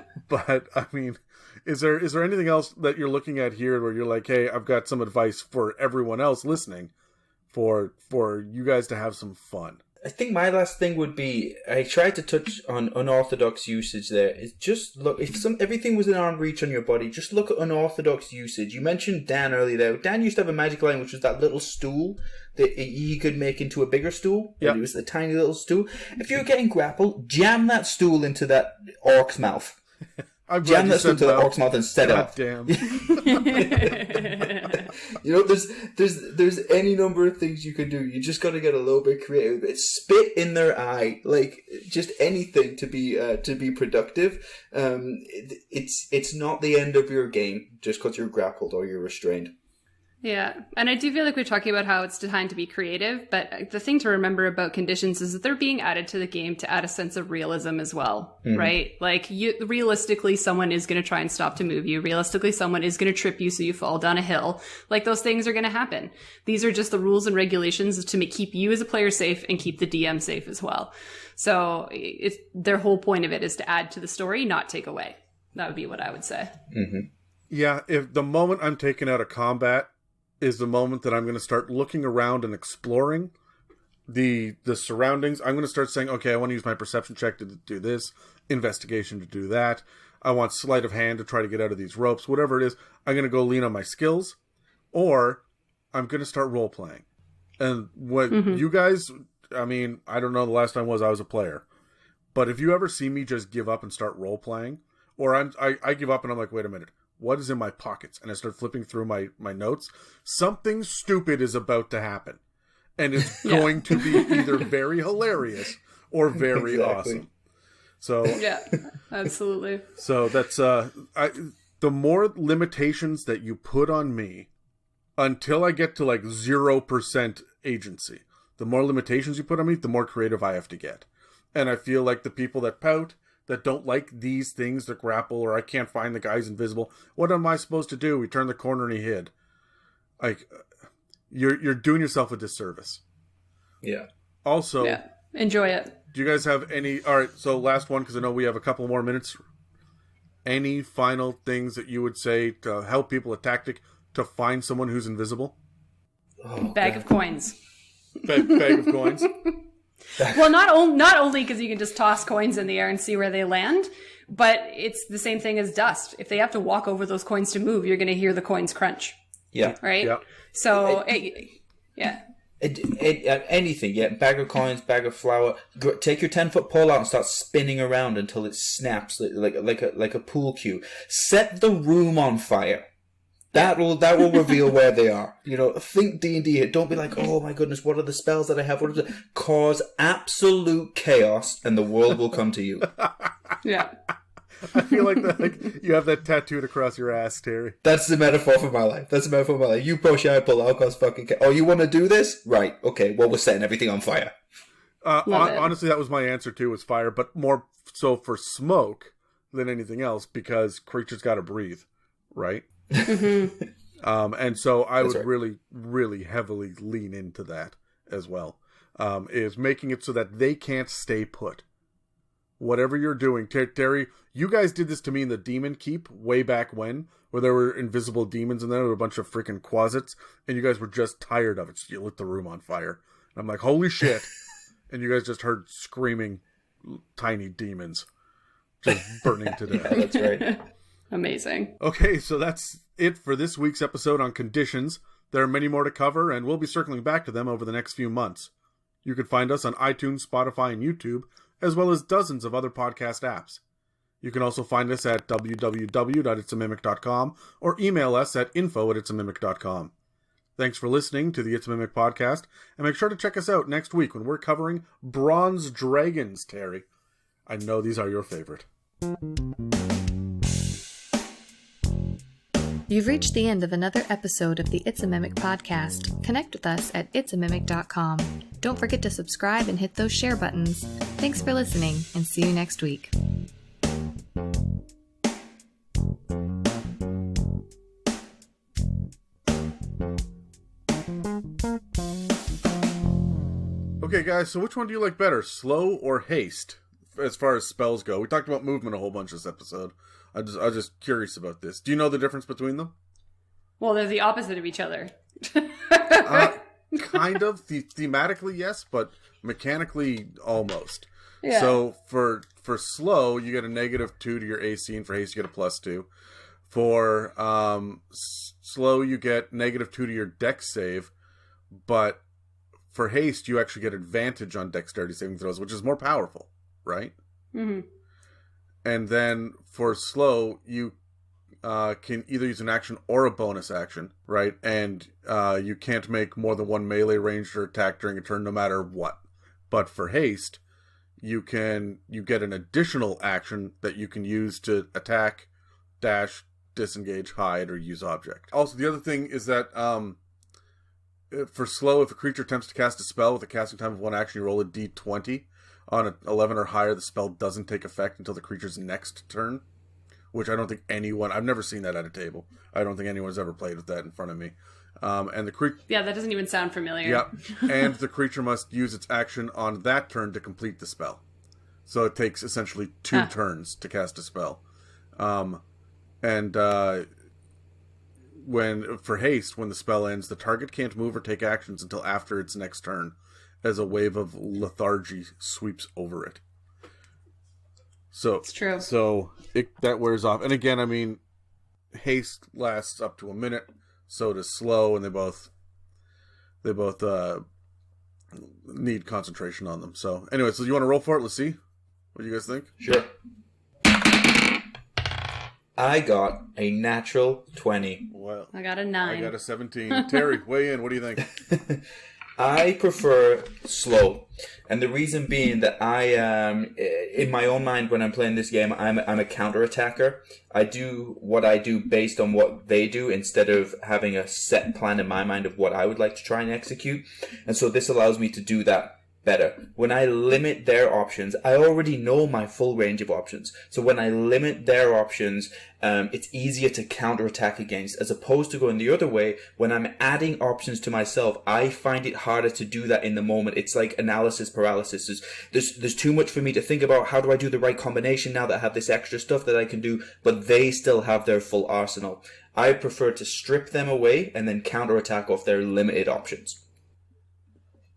S1: mean, is there anything else that you're looking at here where you're like, hey, I've got some advice for everyone else listening for you guys to have some fun?
S3: I think my last thing would be, I tried to touch on unorthodox usage there. It's just look, if everything was in arm reach on your body, just look at unorthodox usage. You mentioned Dan earlier there. Dan used to have a magic line, which was that little stool that he could make into a bigger stool. Yeah. It was a tiny little stool. If you're getting grappled, jam that stool into that orc's mouth. Jam that stool to the orc's mouth and set it up.
S1: Damn.
S3: You know, there's any number of things you can do. You just got to get a little bit creative. It's spit in their eye, like just anything to be productive. It's not the end of your game just because you're grappled or you're restrained.
S2: Yeah, and I do feel like we're talking about how it's designed to be creative, but the thing to remember about conditions is that they're being added to the game to add a sense of realism as well, right? Like, realistically, someone is going to try and stop to move you. Realistically, someone is going to trip you so you fall down a hill. Like, those things are going to happen. These are just the rules and regulations to keep you as a player safe and keep the DM safe as well. So their whole point of it is to add to the story, not take away. That would be what I would say.
S3: Mm-hmm.
S1: Yeah, if the moment I'm taken out of combat is the moment that I'm going to start looking around and exploring the surroundings. I'm going to start saying, okay, I want to use my perception check to do this, investigation to do that. I want sleight of hand to try to get out of these ropes, whatever it is. I'm going to go lean on my skills, or I'm going to start role playing. And what you guys, I mean, I don't know the last time I was a player, but if you ever see me just give up and start role playing, or I give up and I'm like, wait a minute, what is in my pockets? And I start flipping through my notes. Something stupid is about to happen. And it's going to be either very hilarious or very awesome. So
S2: yeah, absolutely.
S1: So that's the more limitations that you put on me until I get to like 0% agency, the more limitations you put on me, the more creative I have to get. And I feel like the people that pout, that don't like these things to grapple, or I can't find the guy's invisible. What am I supposed to do? We turned the corner and he hid. Like, you're doing yourself a disservice.
S3: Yeah.
S1: Also,
S2: enjoy it.
S1: Do you guys have any? All right. So last one, because I know we have a couple more minutes. Any final things that you would say to help people, a tactic to find someone who's invisible?
S2: Bag of coins.
S1: Bag of coins.
S2: Well, not only because you can just toss coins in the air and see where they land, but it's the same thing as dust. If they have to walk over those coins to move, you're going to hear the coins crunch.
S3: Yeah.
S2: Right?
S1: Yeah.
S2: So,
S3: anything, bag of coins, bag of flour. Take your 10-foot pole out and start spinning around until it snaps like a pool cue. Set the room on fire. That will reveal where they are. You know, think D&D. Don't be like, oh my goodness, what are the spells that I have? What is it? Cause absolute chaos, and the world will come to you.
S2: Yeah.
S1: I feel like you have that tattooed across your ass, Terry.
S3: That's the metaphor for my life. You push, I pull. I'll cause fucking chaos. Oh, you want to do this? Right. Okay. Well, we're setting everything on fire.
S1: Honestly, that was my answer too. Was fire, but more so for smoke than anything else, because creatures got to breathe, right? And so I would really, really heavily lean into that as well. Is making it so that they can't stay put. Whatever you're doing, Terry, you guys did this to me in the Demon Keep way back when, where there were invisible demons and there were a bunch of freaking quasits, and you guys were just tired of it, so you lit the room on fire. And I'm like, holy shit. And you guys just heard screaming tiny demons just burning to death.
S3: Yeah, that's right.
S2: Amazing.
S1: Okay, so that's it for this week's episode on conditions. There are many more to cover, and we'll be circling back to them over the next few months. You can find us on iTunes, Spotify, and YouTube, as well as dozens of other podcast apps. You can also find us at www.itsamimic.com or email us at info@itsamimic.com. Thanks for listening to the It's a Mimic podcast, and make sure to check us out next week when we're covering Bronze Dragons, Terry. I know these are your favorite.
S4: You've reached the end of another episode of the It's a Mimic podcast. Connect with us at itsamimic.com. Don't forget to subscribe and hit those share buttons. Thanks for listening, and see you next week.
S1: Okay, guys, so which one do you like better, slow or haste, as far as spells go? We talked about movement a whole bunch this episode. I was just curious about this. Do you know the difference between them?
S2: Well, they're the opposite of each other.
S1: Kind of. Thematically, yes, but mechanically, almost.
S2: Yeah.
S1: So for slow, you get a -2 to your AC, and for haste, you get a +2. For slow, you get -2 to your dex save, but for haste, you actually get advantage on dexterity saving throws, which is more powerful, right?
S2: Mm-hmm.
S1: And then for slow, you can either use an action or a bonus action, right? And you can't make more than one melee ranged or attack during a turn, no matter what. But for haste, you get an additional action that you can use to attack, dash, disengage, hide, or use object. Also, the other thing is that for slow, if a creature attempts to cast a spell with a casting time of 1 action, you roll a d20. On an 11 or higher, the spell doesn't take effect until the creature's next turn, which I don't think I've never seen that at a table. I don't think anyone's ever played with that in front of me. And the creature...
S2: Yeah, that doesn't even sound familiar.
S1: Yep. And the creature must use its action on that turn to complete the spell. So it takes essentially 2 turns to cast a spell. For haste, when the spell ends, the target can't move or take actions until after its next turn, as a wave of lethargy sweeps over it. So
S2: it's true.
S1: So that wears off. And again, I mean, haste lasts up to a minute, so does slow, and they both need concentration on them. So anyway, so you want to roll for it? Let's see. What do you guys think?
S3: Sure. I got a natural 20.
S1: Well,
S2: I got a 9.
S1: I got a 17. Terry, weigh in. What do you think?
S3: I prefer slow, and the reason being that I in my own mind when I'm playing this game, I'm a counter attacker. I do what I do based on what they do instead of having a set plan in my mind of what I would like to try and execute, and so this allows me to do that better. When I limit their options, I already know my full range of options. So when I limit their options, it's easier to counterattack against, as opposed to going the other way. When I'm adding options to myself, I find it harder to do that in the moment. It's like analysis paralysis. There's too much for me to think about. How do I do the right combination now that I have this extra stuff that I can do? But they still have their full arsenal. I prefer to strip them away and then counterattack off their limited options.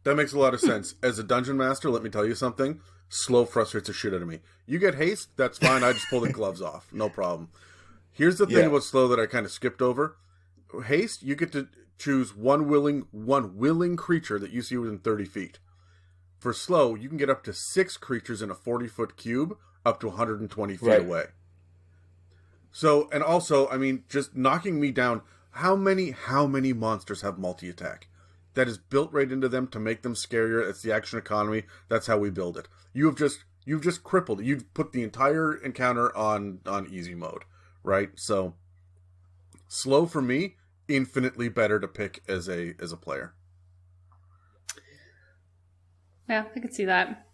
S1: That makes a lot of sense. As a dungeon master, let me tell you something. Slow frustrates the shit out of me. You get haste, that's fine. I just pull the gloves off. No problem. Here's the thing about slow that I kind of skipped over. Haste, you get to choose one willing creature that you see within 30 feet. For slow, you can get up to 6 creatures in a 40-foot cube up to 120 feet away. So, and also, I mean, just knocking me down, how many monsters have multi-attack? That is built right into them to make them scarier. It's the action economy. That's how we build it. You've just crippled it. You've put the entire encounter on easy mode, right? So slow for me, infinitely better to pick as a player.
S2: Yeah, I could see that.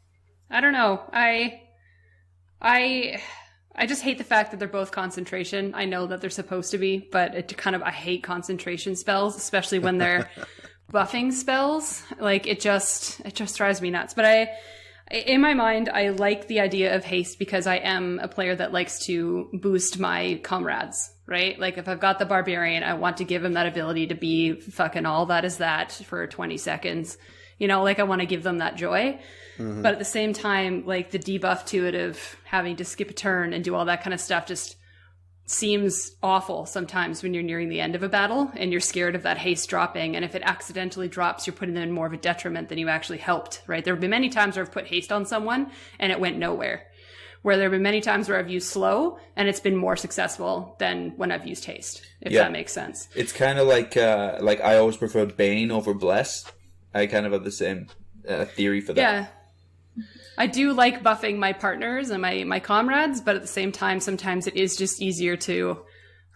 S2: I don't know. I just hate the fact that they're both concentration. I know that they're supposed to be, but I hate concentration spells, especially when they're buffing spells. Like it just drives me nuts. But in my mind, I like the idea of haste because I am a player that likes to boost my comrades, right? Like if I've got the barbarian, I want to give him that ability to be fucking all that is that for 20 seconds. You know, like I want to give them that joy. Mm-hmm. But at the same time, like the debuff to it of having to skip a turn and do all that kind of stuff just seems awful sometimes when you're nearing the end of a battle and you're scared of that haste dropping. And if it accidentally drops, you're putting them in more of a detriment than you actually helped, right? There have been many times where I've put haste on someone and it went nowhere. Where there have been many times where I've used slow and it's been more successful than when I've used haste, if that makes sense.
S3: It's kind of like I always prefer Bane over Bless. I kind of have the same theory for that.
S2: Yeah. I do like buffing my partners and my comrades, but at the same time, sometimes it is just easier to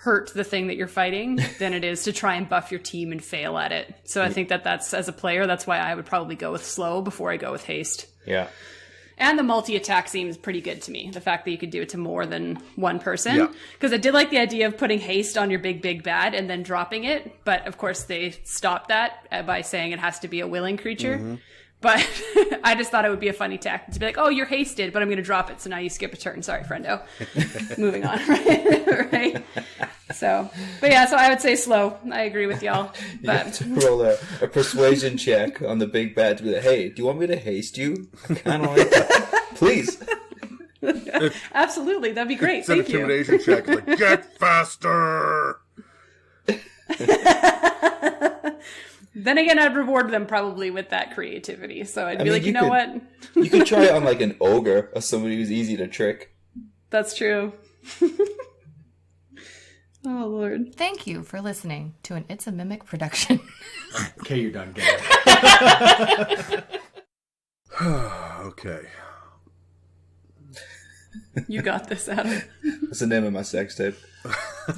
S2: hurt the thing that you're fighting than it is to try and buff your team and fail at it. So I think that's, as a player, that's why I would probably go with slow before I go with haste.
S3: Yeah.
S2: And the multi-attack seems pretty good to me. The fact that you could do it to more than one person. Because I did like the idea of putting haste on your big bad and then dropping it. But of course they stopped that by saying it has to be a willing creature. But I just thought it would be a funny tactic to be like, oh, you're hasted, but I'm going to drop it. So now you skip a turn. Sorry, friendo. Moving on. Right? So, but yeah, so I would say slow. I agree with y'all.
S3: You have to roll a persuasion check on the big bad to be like, hey, do you want me to haste you? I kind of like that. Please.
S2: Absolutely. That'd be great.
S1: It's an
S2: Thank you.
S1: intimidation check. Like, get faster!
S2: Then again, I'd reward them probably with that creativity. So I'd be like, you know what?
S3: You could try it on like an ogre or somebody who's easy to trick.
S2: That's true. Oh, Lord.
S4: Thank you for listening to an It's a Mimic production.
S5: Okay, you're done. Get it.
S1: Okay.
S2: You got this, Adam.
S3: That's the name of my sex tape.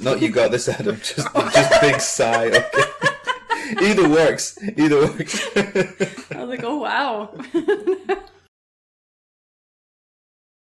S3: Not you got this, Adam. Just big sigh. Okay. Either works.
S2: I was like, oh, wow.